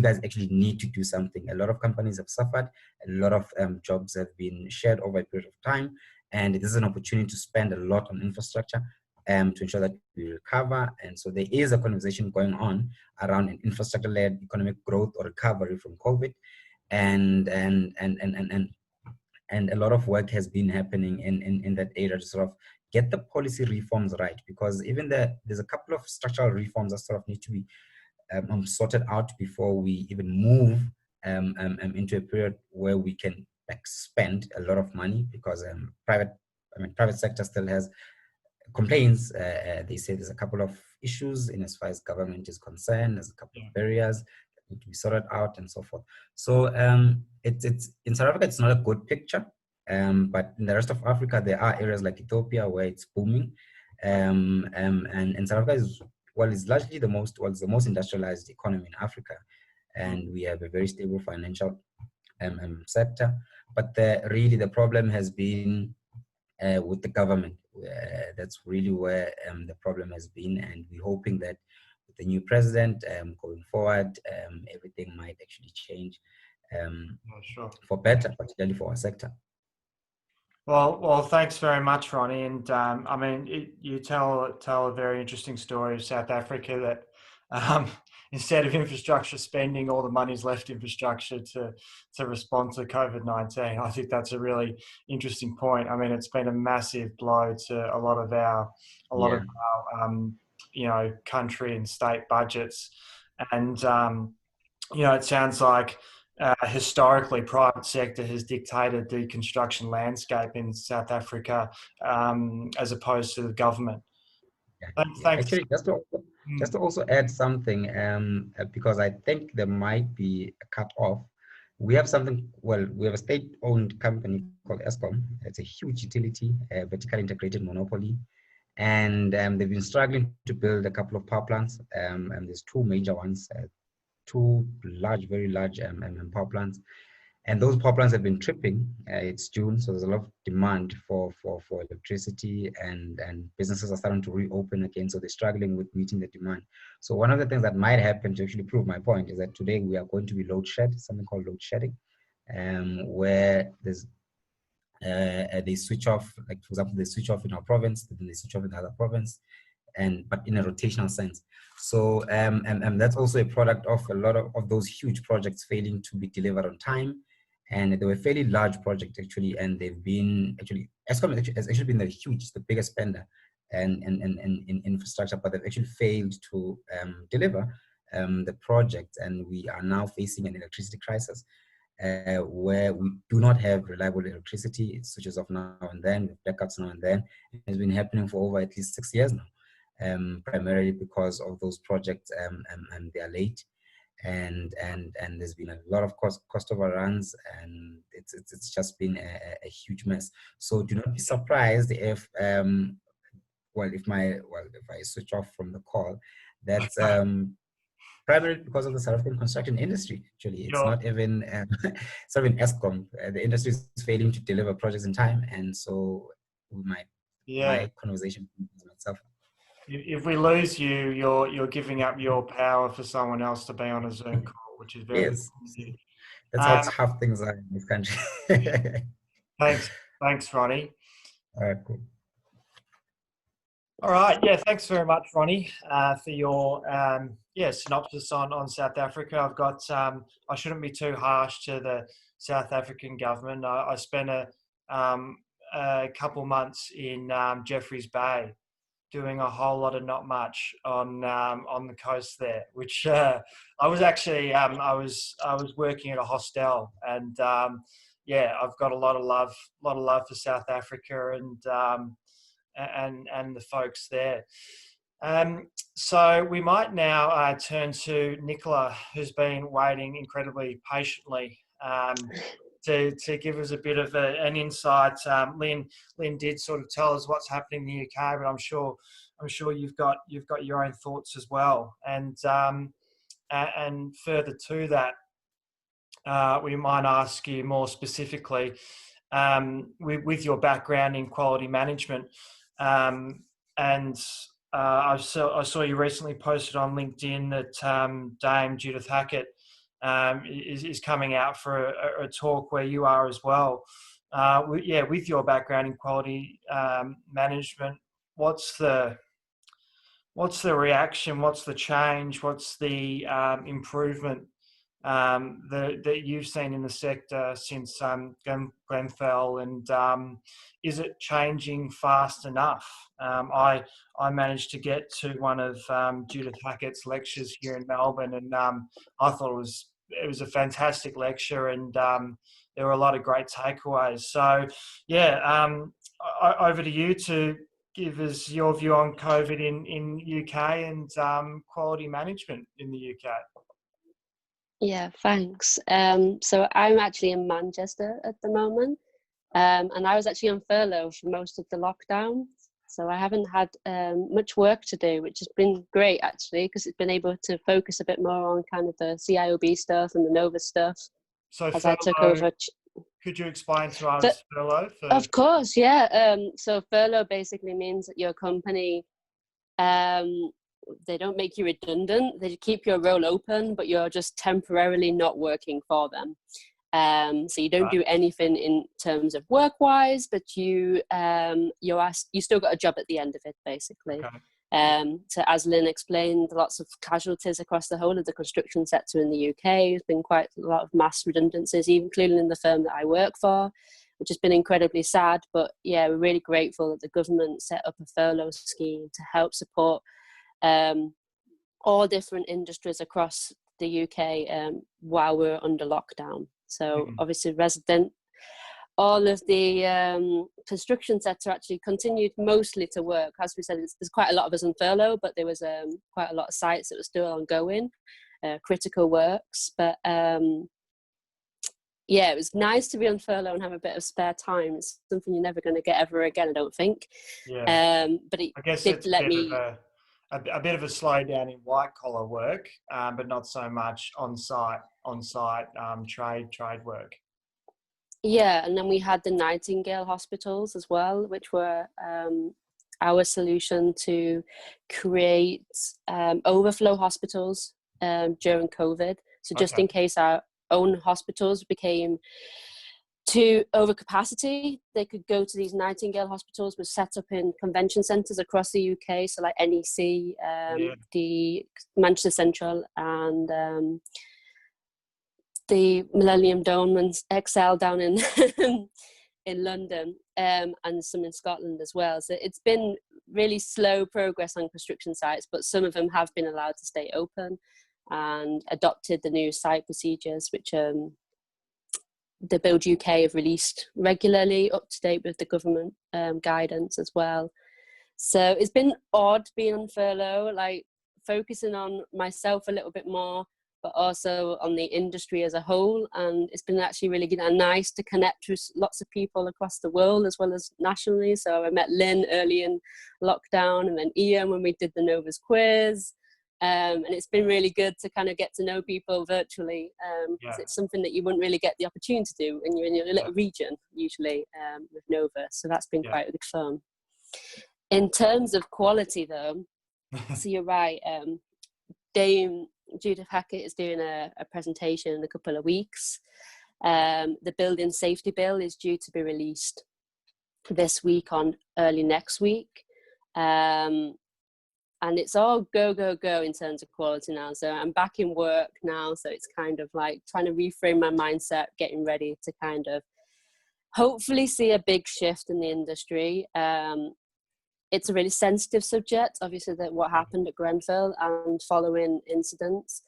guys actually need to do something. A lot of companies have suffered, a lot of jobs have been shared over a period of time. And this is an opportunity to spend a lot on infrastructure to ensure that we recover. And so there is a conversation going on around an infrastructure-led economic growth or recovery from COVID. And a lot of work has been happening in that area to sort of get the policy reforms right, because even there's a couple of structural reforms that sort of need to be sorted out before we even move into a period where we can spend a lot of money, because private sector still has complaints. They say there's a couple of issues in as far as government is concerned. There's a couple of barriers that need to be sorted out and so forth. So it's in South Africa, it's not a good picture. But in the rest of Africa, there are areas like Ethiopia where it's booming. And South Africa is largely the most industrialized economy in Africa. And we have a very stable financial sector. But really the problem has been with the government. That's really where the problem has been, and we're hoping that with the new president going forward, everything might actually change for better, particularly for our sector. Well, thanks very much, Ronnie. And I mean, you tell a very interesting story of South Africa that instead of infrastructure spending, all the money's left infrastructure to respond to COVID-19. I think that's a really interesting point. I mean, it's been a massive blow to a lot of our country and state budgets, and it sounds like historically private sector has dictated the construction landscape in South Africa as opposed to the government. Thanks. Actually, just to also add something, because I think there might be a cut off. We have a state-owned company called Eskom. It's a huge utility, a vertically integrated monopoly. And they've been struggling to build a couple of power plants. And there's two major ones, two very large power plants. And those power plants have been tripping. It's June, so there's a lot of demand for electricity, and businesses are starting to reopen again. So they're struggling with meeting the demand. So one of the things that might happen to actually prove my point is that today we are going to be something called load shedding, where there's they switch off, like for example, they switch off in our province, then they switch off in the other province, but in a rotational sense. So and that's also a product of a lot of those huge projects failing to be delivered on time. And they were fairly large projects actually, and they've been Eskom has actually been the biggest spender in infrastructure, but they've actually failed to deliver the project, and we are now facing an electricity crisis where we do not have reliable electricity. It switches off now and then, with blackouts now and then. It's been happening for over at least 6 years now, primarily because of those projects and they are late. And there's been a lot of cost overruns, and it's just been a huge mess. So do not be surprised if if I switch off from the call, that's primarily because of the South African construction industry. Actually, it's not even Eskom. The industry is failing to deliver projects in time, and so my conversation myself. If we lose you, you're giving up your power for someone else to be on a Zoom call, which is very easy. That's how tough things are in this country. Thanks, Ronnie. All right, cool. All right. Yeah. Thanks very much, Ronnie, for your synopsis on South Africa. I've got. I shouldn't be too harsh to the South African government. I spent a couple months in Jeffreys Bay, doing a whole lot of not much on the coast there. Which I was actually I was working at a hostel, and I've got a lot of love for South Africa and the folks there. So we might now turn to Nicola, who's been waiting incredibly patiently to give us a bit of an insight. Lynn did sort of tell us what's happening in the UK, but I'm sure you've got your own thoughts as well. And further to that, we might ask you more specifically, with your background in quality management. I saw you recently posted on LinkedIn that Dame Judith Hackett is coming out for a talk where you are as well. With your background in quality management, what's the reaction? What's the change? What's the improvement that you've seen in the sector since Grenfell, and is it changing fast enough? I managed to get to one of Judith Hackett's lectures here in Melbourne, and I thought it was a fantastic lecture, and there were a lot of great takeaways. So, over to you to give us your view on COVID in UK and quality management in the UK. Yeah, thanks. So I'm actually in Manchester at the moment, and I was actually on furlough for most of the lockdown. So I haven't had much work to do, which has been great actually, because it's been able to focus a bit more on kind of the CIOB stuff and the Novus stuff. So as furlough, I took over. Could you explain to us furlough? Of course, yeah. So furlough basically means that your company, they don't make you redundant. They keep your role open, but you're just temporarily not working for them. So you don't do anything in terms of work-wise, but you still got a job at the end of it, basically. Okay. So as Lynn explained, lots of casualties across the whole of the construction sector in the UK. There's been quite a lot of mass redundancies, including in the firm that I work for, which has been incredibly sad. But yeah, we're really grateful that the government set up a furlough scheme to help support all different industries across the UK while we're under lockdown. So obviously all of the construction sector actually continued mostly to work. As we said, there's quite a lot of us on furlough, but there was quite a lot of sites that were still ongoing, critical works. But it was nice to be on furlough and have a bit of spare time. It's something you're never going to get ever again, I don't think. Yeah. But it I guess did it's let me... a bit of a slowdown in white collar work, but not so much on site trade work. Yeah, and then we had the Nightingale Hospitals as well, which were our solution to create overflow hospitals during COVID. So just in case our own hospitals became to overcapacity, they could go to these Nightingale hospitals, which set up in convention centres across the UK, so like NEC, the Manchester Central, and the Millennium Dome and XL down in in London, and some in Scotland as well. So it's been really slow progress on construction sites, but some of them have been allowed to stay open and adopted the new site procedures, which the Build UK have released regularly, up to date with the government guidance as well. So it's been odd being on furlough, like focusing on myself a little bit more, but also on the industry as a whole. And it's been actually really good and nice to connect with lots of people across the world as well as nationally. So I met Lynn early in lockdown, and then Ian when we did the Novus quiz. And it's been really good to kind of get to know people virtually, because it's something that you wouldn't really get the opportunity to do when you're in your little region usually with Novus. So that's been quite good fun. In terms of quality though, so you're right, Dame Judith Hackett is doing a presentation in a couple of weeks. The building safety bill is due to be released this week on early next week. And it's all go, go, go in terms of quality now. So I'm back in work now. So it's kind of like trying to reframe my mindset, getting ready to kind of hopefully see a big shift in the industry. It's a really sensitive subject, obviously, that what happened at Grenfell and following incidents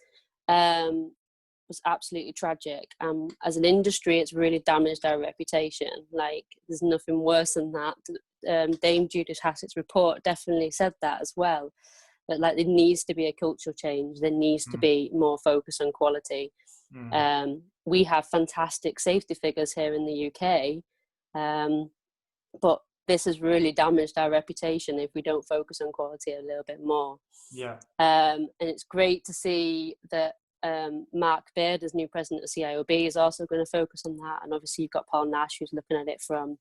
was absolutely tragic. As an industry, it's really damaged our reputation. Like, there's nothing worse than that. Dame Judith Hassett's report definitely said that as well. That like there needs to be a cultural change. There needs to be more focus on quality. We have fantastic safety figures here in the UK, but this has really damaged our reputation if we don't focus on quality a little bit more. Yeah. And it's great to see that Mark Baird, as new president of CIOB, is also going to focus on that. And obviously you've got Paul Nash, who's looking at it from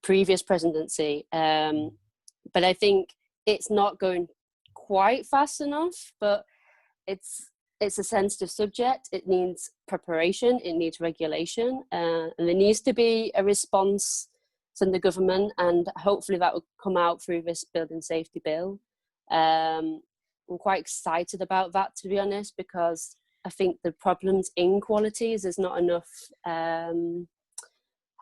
previous presidency. But I think it's not going quite fast enough, but it's a sensitive subject. It needs preparation, it needs regulation, and there needs to be a response from the government, and hopefully that will come out through this building safety bill. I'm quite excited about that, to be honest, because I think the problems in quality is there's not enough, how can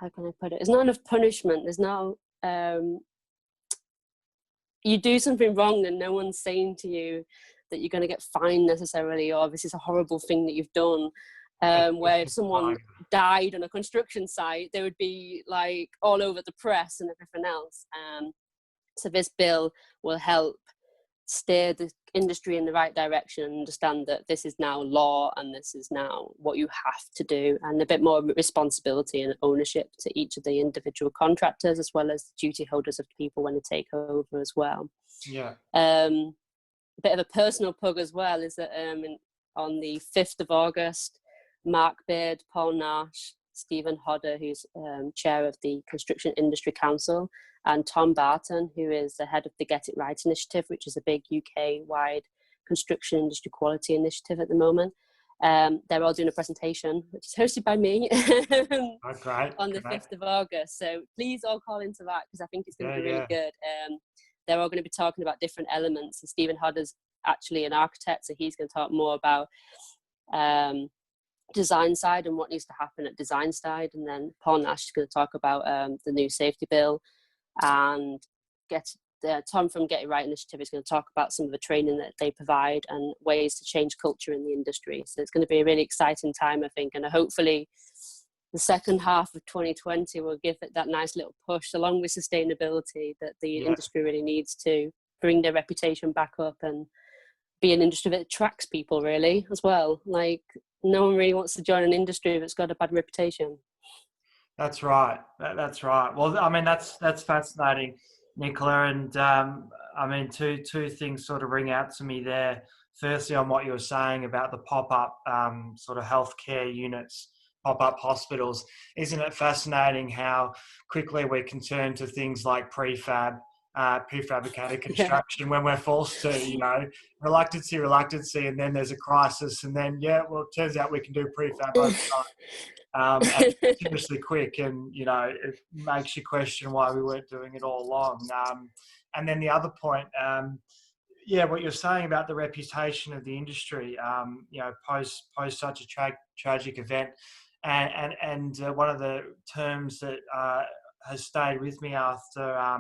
I put it? There's not enough punishment. There's no, you do something wrong and no one's saying to you that you're going to get fined necessarily, or this is a horrible thing that you've done. Where if someone died on a construction site, they would be like all over the press and everything else. So this bill will help steer the industry in the right direction and understand that this is now law and this is now what you have to do, and a bit more responsibility and ownership to each of the individual contractors as well as the duty holders of people when they take over as well. Yeah. A bit of a personal plug as well is that on the 5th of August, Mark Baird, Paul Nash, Stephen Hodder, who's chair of the Construction Industry Council, and Tom Barton, who is the head of the Get It Right initiative, which is a big UK-wide construction industry quality initiative at the moment. They're all doing a presentation, which is hosted by me on the 5th of August. So please all call into that, because I think it's going to be really good. They're all going to be talking about different elements. And Stephen Hodder's actually an architect, so he's going to talk more about design side and what needs to happen at design side. And then Paul Nash is going to talk about the new safety bill, and Tom from Get It Right initiative is going to talk about some of the training that they provide and ways to change culture in the industry. So it's going to be a really exciting time, I think, and hopefully the second half of 2020 will give it that nice little push, along with sustainability, that the industry really needs to bring their reputation back up and be an industry that attracts people really as well. Like, no one really wants to join an industry that's got a bad reputation. That's right. That's right. Well, I mean, that's fascinating, Nicola. And I mean, two things sort of ring out to me there. Firstly, on what you were saying about the pop-up sort of healthcare units, pop-up hospitals. Isn't it fascinating how quickly we can turn to things like prefabricated construction when we're forced to, you know, reluctancy, and then there's a crisis, and then, well, it turns out we can do prefab overnight. And seriously quick, and you know, it makes you question why we weren't doing it all along. And then the other point, what you're saying about the reputation of the industry, you know, post such a tragic event, and one of the terms that has stayed with me after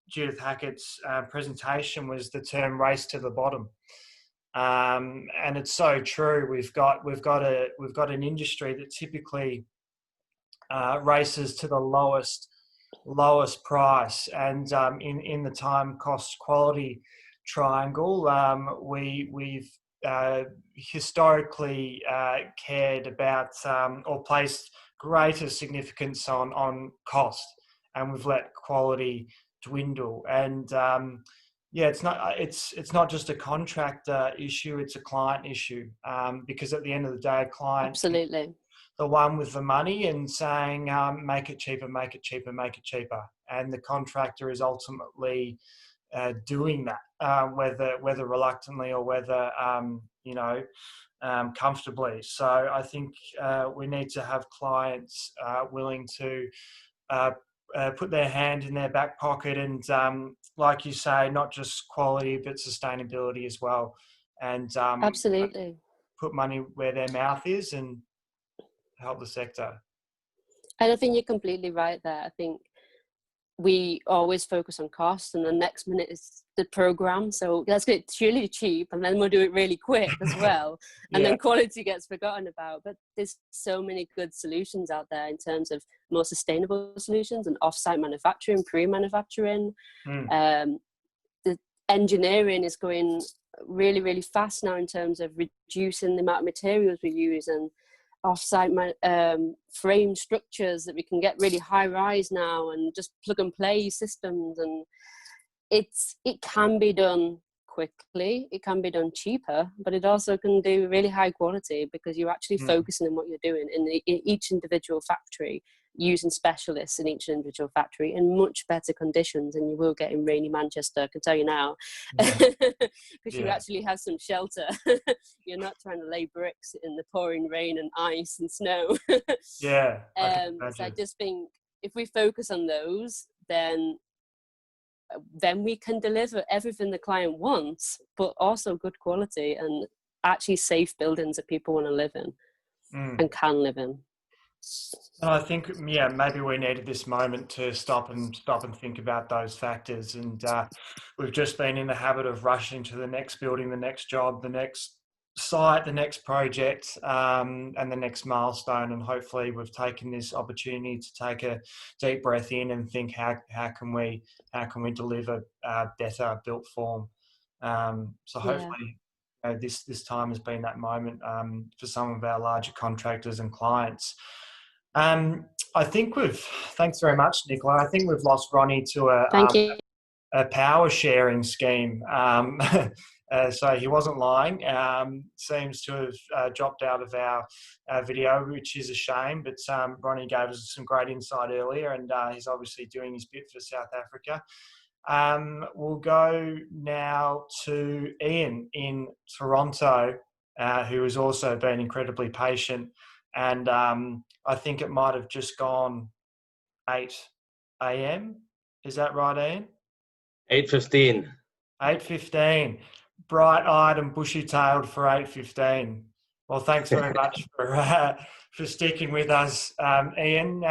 Judith Hackett's presentation was the term "race to the bottom." And it's so true. We've got an industry that typically races to the lowest price, and in the time cost quality triangle, we've historically cared about or placed greater significance on cost, and we've let quality dwindle. And it's not just a contractor issue; it's a client issue. Because at the end of the day, a client, absolutely, the one with the money and saying, "Make it cheaper, make it cheaper, make it cheaper," and the contractor is ultimately doing that, whether reluctantly or whether comfortably. So I think we need to have clients willing to put their hand in their back pocket and, like you say, not just quality but sustainability as well, and Absolutely. put money where their mouth is and help the sector. And I think you're completely right there. I think we always focus on cost, and the next minute is the program. So let's get it really cheap, and then we'll do it really quick as well. And then quality gets forgotten about. But there's so many good solutions out there in terms of more sustainable solutions and off-site manufacturing, pre-manufacturing. The engineering is going really, really fast now in terms of reducing the amount of materials we use, and off-site frame structures that we can get really high rise now, and just plug and play systems. And it can be done quickly, it can be done cheaper, but it also can do really high quality because you're actually focusing on what you're doing in each individual factory, using specialists in each individual factory in much better conditions than you will get in rainy Manchester, I can tell you now, because you actually have some shelter. You're not trying to lay bricks in the pouring rain and ice and snow. So I just think if we focus on those, then we can deliver everything the client wants, but also good quality and actually safe buildings that people want to live in and can live in. And I think, maybe we needed this moment to stop and think about those factors. And we've just been in the habit of rushing to the next building, the next job, the next site, the next project, and the next milestone. And hopefully we've taken this opportunity to take a deep breath in and think, how can we deliver better built form? So hopefully this time has been that moment for some of our larger contractors and clients. I think thanks very much, Nicola. I think we've lost Ronnie to a power sharing scheme. So he wasn't lying. Seems to have dropped out of our video, which is a shame. But Ronnie gave us some great insight earlier, and he's obviously doing his bit for South Africa. We'll go now to Ian in Toronto, who has also been incredibly patient. And I think it might have just gone 8 a.m. Is that right, Ian? 8:15. 8:15. Bright-eyed and bushy-tailed for 8:15. Well, thanks very much for sticking with us, Ian.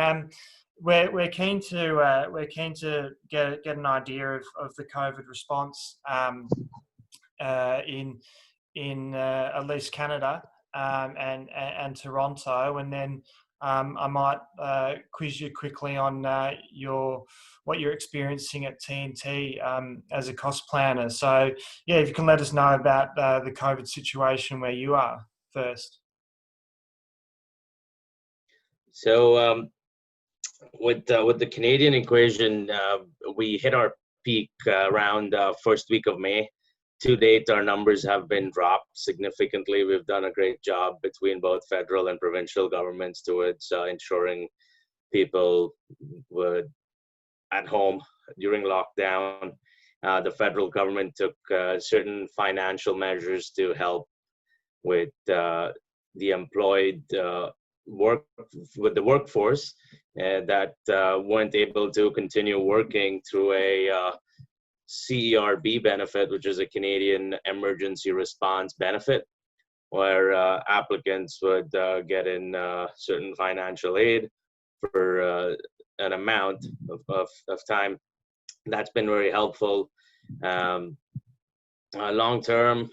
We're keen to get an idea of the COVID response in at least Canada and Toronto, and then I might quiz you quickly on what you're experiencing at TNT as a cost planner. So, if you can let us know about the COVID situation where you are first. So, with the Canadian equation, we hit our peak around first week of May. To date, our numbers have been dropped significantly. We've done a great job between both federal and provincial governments towards ensuring people were at home during lockdown. The federal government took certain financial measures to help with the employed with the workforce that weren't able to continue working through a CIOB benefit, which is a Canadian Emergency Response Benefit, where applicants would get in certain financial aid for an amount of time. That's been very helpful. Long term,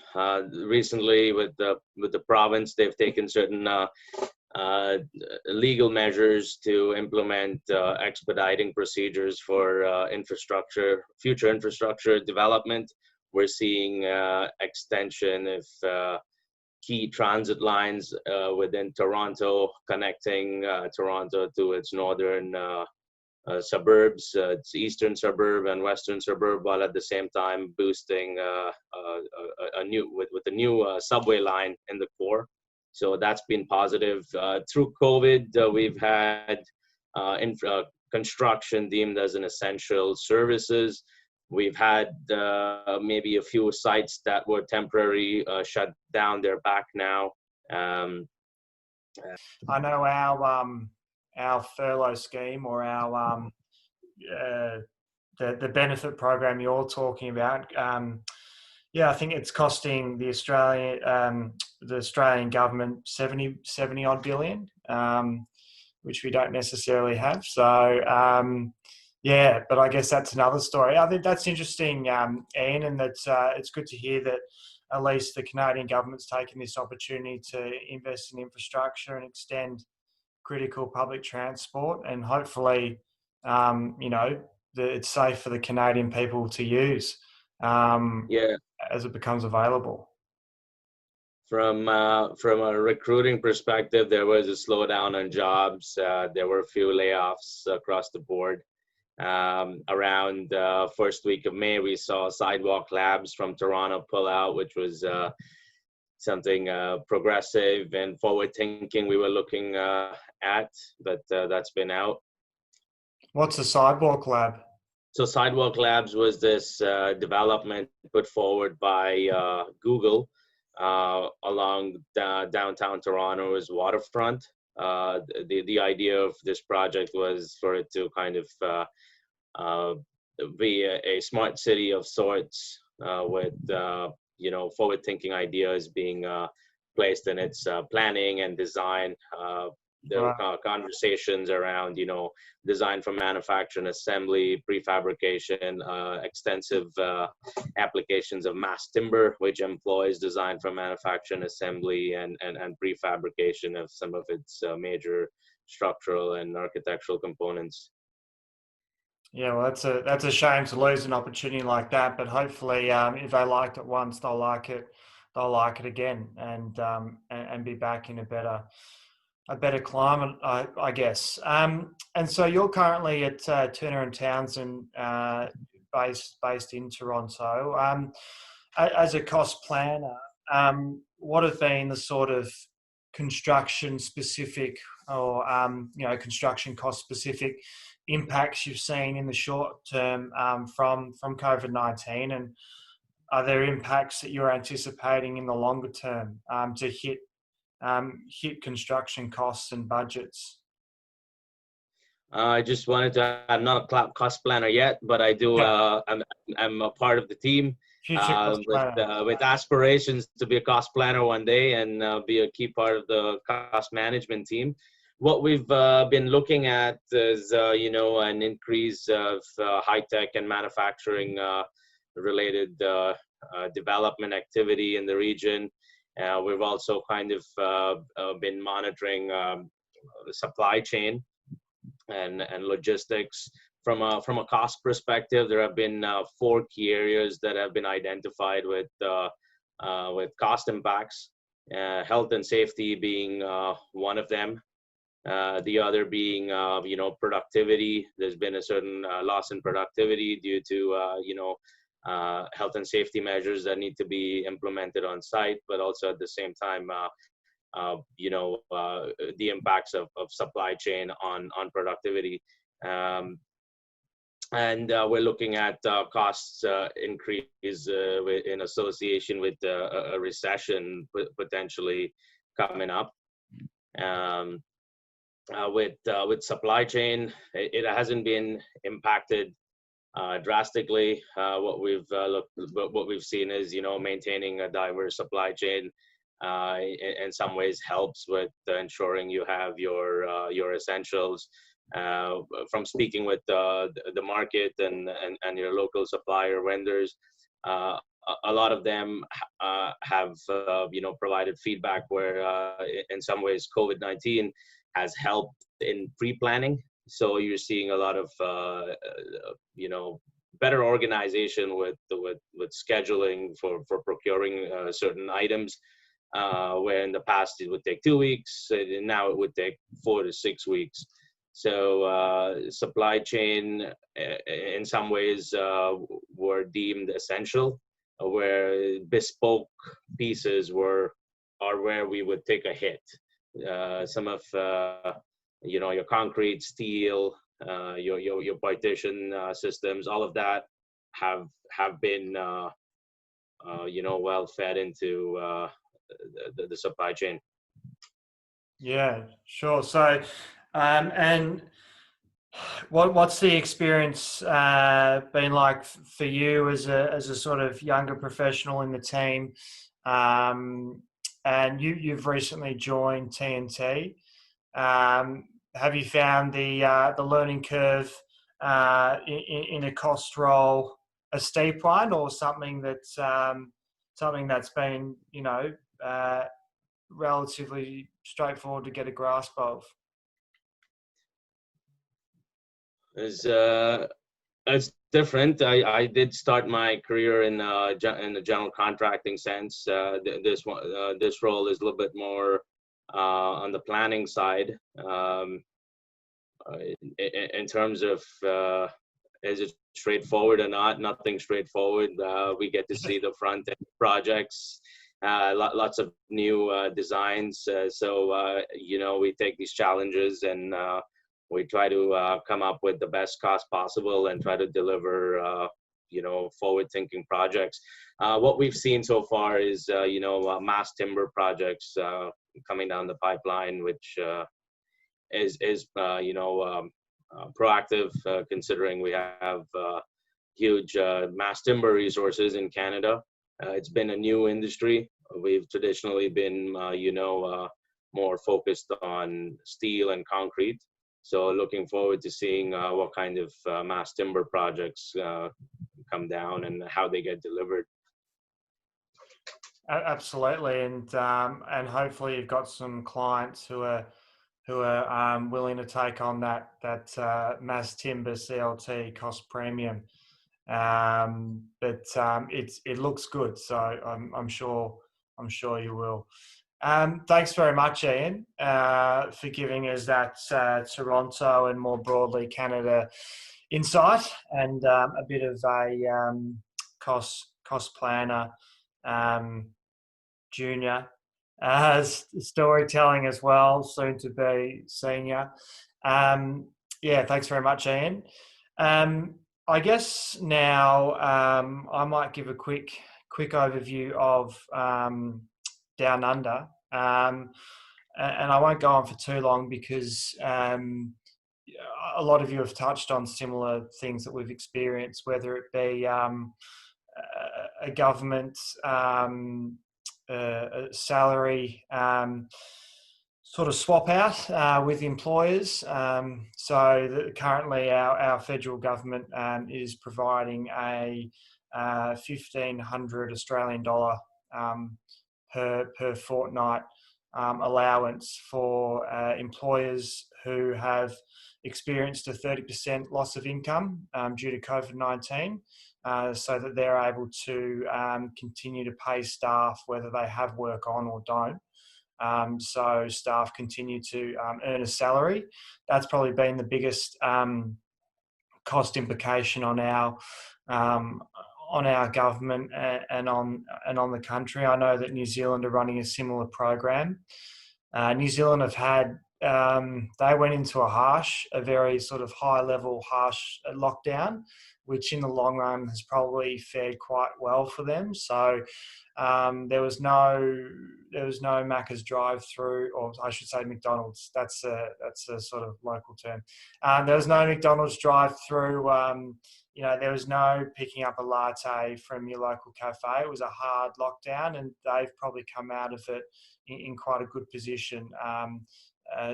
recently with the province, they've taken certain legal measures to implement expediting procedures for future infrastructure development. We're seeing extension of key transit lines within Toronto, connecting Toronto to its northern suburbs, its eastern suburb and western suburb, while at the same time boosting a new subway line in the core. So that's been positive. Through COVID, we've had construction deemed as an essential services. We've had maybe a few sites that were temporarily shut down. They're back now. I know our furlough scheme, or our the benefit program you're talking about. Yeah, I think it's costing the Australian government 70 odd billion, which we don't necessarily have. So yeah, but I guess that's another story. I think that's interesting, Ian, and that's it's good to hear that at least the Canadian government's taken this opportunity to invest in infrastructure and extend critical public transport, and hopefully, you know, it's safe for the Canadian people to use as it becomes available. From a recruiting perspective, there was a slowdown on jobs. There were a few layoffs across the board. Around first week of May, we saw Sidewalk Labs from Toronto pull out, which was something progressive and forward-thinking we were looking at, but that's been out. What's a Sidewalk Lab? So Sidewalk Labs was this development put forward by Google along downtown Toronto's waterfront. The idea of this project was for it to kind of be a smart city of sorts, with you know, forward-thinking ideas being placed in its planning and design. There were conversations around, you know, design for manufacture and assembly, prefabrication, extensive applications of mass timber, which employs design for manufacture and assembly and prefabrication of some of its major structural and architectural components. Yeah, well, that's a shame to lose an opportunity like that. But hopefully, if they liked it once, they'll like it again, and be back in a better climate, I guess. And so you're currently at Turner and Townsend, based in Toronto. As a cost planner, what have been the sort of construction specific, or you know, construction cost specific impacts you've seen in the short term from COVID-19, and are there impacts that you're anticipating in the longer term to hit construction costs and budgets? I just wanted to, I'm not a cost planner yet, but I do, I'm a part of the team with aspirations to be a cost planner one day and be a key part of the cost management team. What we've been looking at is, you know, an increase of high-tech and manufacturing related development activity in the region. We've also kind of been monitoring the supply chain and logistics. From a cost perspective, there have been 4 key areas that have been identified with cost impacts. Health and safety being one of them. The other being, you know, productivity. There's been a certain loss in productivity due to, you know, health and safety measures that need to be implemented on site, but also at the same time, you know, the impacts of supply chain on productivity. And we're looking at costs increase in association with a recession potentially coming up. With supply chain, it hasn't been impacted drastically. What we've seen is, you know, maintaining a diverse supply chain in some ways helps with ensuring you have your essentials. From speaking with the market and your local supplier vendors, a lot of them have you know, provided feedback where in some ways COVID-19 has helped in pre-planning. So you're seeing a lot of you know, better organization with scheduling for procuring certain items, where in the past it would take 2 weeks, and now it would take 4 to 6 weeks. So supply chain in some ways were deemed essential, where bespoke pieces are where we would take a hit. Some of you know, your concrete, steel, your partition systems, all of that have been well fed into the supply chain. Yeah, sure. So, and what's the experience been like for you as a sort of younger professional in the team? And you've recently joined TNT. Have you found the learning curve in a cost role a steep one, or something that's been relatively straightforward to get a grasp of? It's different. I did start my career in the general contracting sense. This role is a little bit more on the planning side. In terms of is it straightforward or not? Nothing straightforward. We get to see the front end projects, lots of new designs. So we take these challenges and we try to come up with the best cost possible and try to deliver forward-thinking projects. What we've seen so far is mass timber projects coming down the pipeline, which is proactive, considering we have huge mass timber resources in Canada. It's been a new industry. We've traditionally been more focused on steel and concrete. So looking forward to seeing what kind of mass timber projects come down and how they get delivered. Absolutely, and hopefully you've got some clients who are willing to take on that mass timber CLT cost premium. But it looks good, so I'm sure you will. Thanks very much, Ian, for giving us that Toronto and more broadly Canada insight, and a bit of a cost planner junior storytelling as well, soon to be senior. Thanks very much, Ian. I guess now I might give a quick overview of Down Under, and I won't go on for too long because a lot of you have touched on similar things that we've experienced, whether it be a government salary sort of swap out with employers. Currently our federal government is providing a 1,500 Australian dollar per fortnight allowance for employers who have experienced a 30% loss of income due to COVID-19, so that they're able to continue to pay staff whether they have work on or don't. So staff continue to earn a salary. That's probably been the biggest cost implication on our government and on the country. I know that New Zealand are running a similar program. New Zealand have had they went into a very sort of high-level, harsh lockdown, which in the long run has probably fared quite well for them. So there was no Macca's drive-through, or I should say McDonald's. That's a sort of local term. There was no McDonald's drive-through. There was no picking up a latte from your local cafe. It was a hard lockdown, and they've probably come out of it in quite a good position,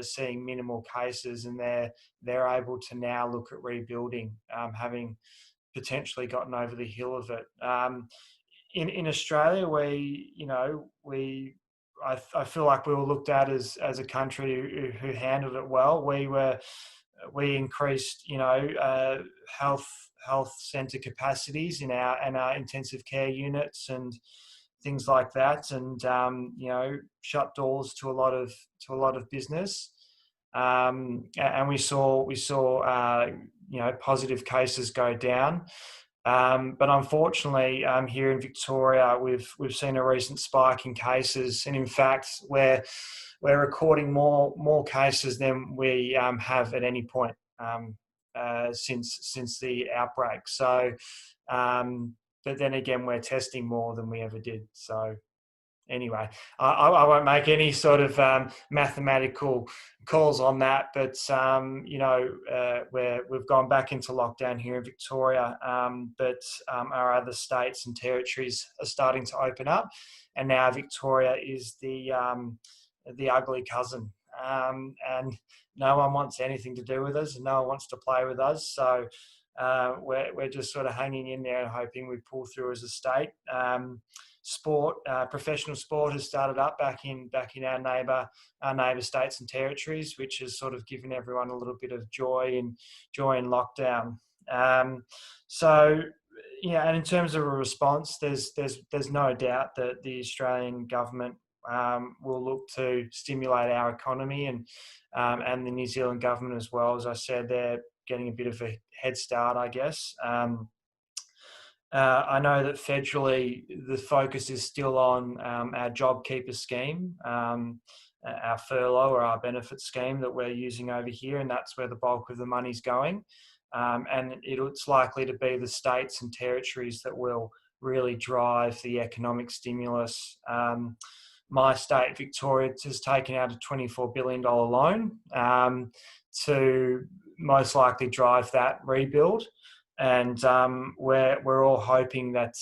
seeing minimal cases, and they're able to now look at rebuilding, having potentially gotten over the hill of it. In Australia, I feel like we were looked at as a country who handled it well. We increased, health centre capacities in our intensive care units and things like that, and shut doors to a lot of business, and we saw positive cases go down. But unfortunately, here in Victoria, we've seen a recent spike in cases, and in fact, we're recording more cases than we have at any point since the outbreak. So But then again, we're testing more than we ever did. So anyway, I won't make any sort of mathematical calls on that, but we've gone back into lockdown here in Victoria, but our other states and territories are starting to open up, and now Victoria is the ugly cousin, and no one wants anything to do with us, and no one wants to play with us. So we're just sort of hanging in there and hoping we pull through as a state. Professional sport has started up back in our neighbour states and territories, which has sort of given everyone a little bit of joy in lockdown. So yeah, and in terms of a response, there's no doubt that the Australian government will look to stimulate our economy, and the New Zealand government as well. As I said, they're getting a bit of a head start, I guess. I know that federally the focus is still on our JobKeeper scheme, our furlough or our benefit scheme that we're using over here, and that's where the bulk of the money's going. And it's likely to be the states and territories that will really drive the economic stimulus. My state, Victoria, has taken out a $24 billion loan to most likely drive that rebuild. And we're all hoping that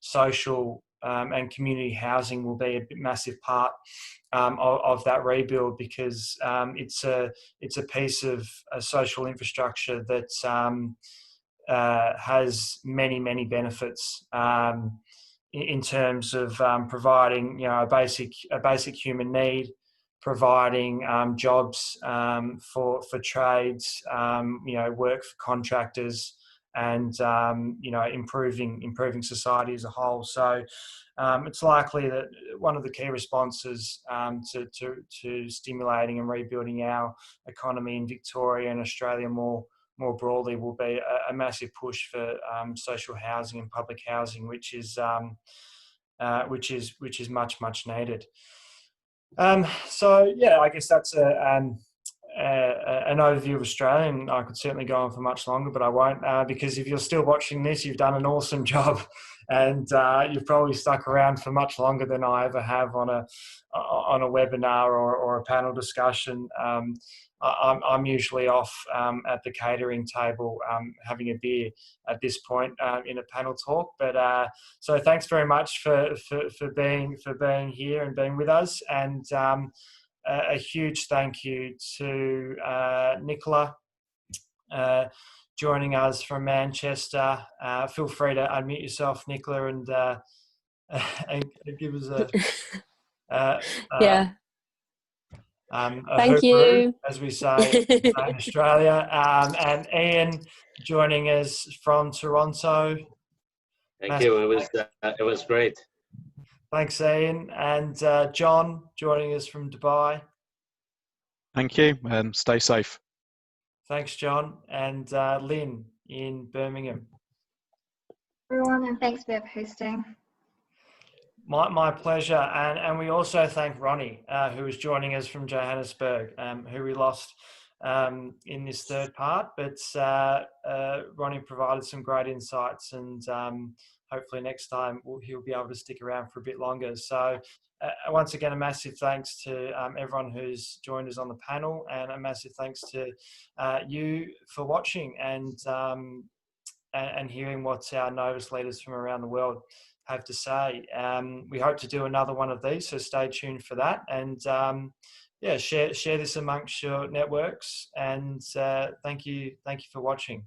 social and community housing will be a massive part of that rebuild, because it's a piece of social infrastructure that has many benefits in terms of providing a basic human need, providing jobs for trades, work for contractors, and improving society as a whole. So it's likely that one of the key responses to stimulating and rebuilding our economy in Victoria and Australia more broadly will be a massive push for social housing and public housing, which is much needed. So yeah, I guess that's an overview of Australia, and I could certainly go on for much longer, but I won't, because if you're still watching this, you've done an awesome job, and you've probably stuck around for much longer than I ever have on a webinar or a panel discussion. I'm usually off at the catering table having a beer at this point in a panel talk. But so thanks very much for being here and being with us, and a huge thank you to Nicola joining us from Manchester. Feel free to unmute yourself, Nicola, and give us yeah. a Thank hooroo, you, as we say in Australia. And Ian joining us from Toronto. Thank you. It was great. Thanks, Ian. And John joining us from Dubai. Thank you, and stay safe. Thanks, John. And Lynn in Birmingham. Everyone, and thanks for hosting. My pleasure. And we also thank Ronnie, who is joining us from Johannesburg, who we lost in this third part. But Ronnie provided some great insights, and hopefully next time he'll be able to stick around for a bit longer. So once again, a massive thanks to everyone who's joined us on the panel, and a massive thanks to you for watching and hearing what our Novus leaders from around the world have to say. We hope to do another one of these, so stay tuned for that. And yeah, share this amongst your networks. And thank you for watching.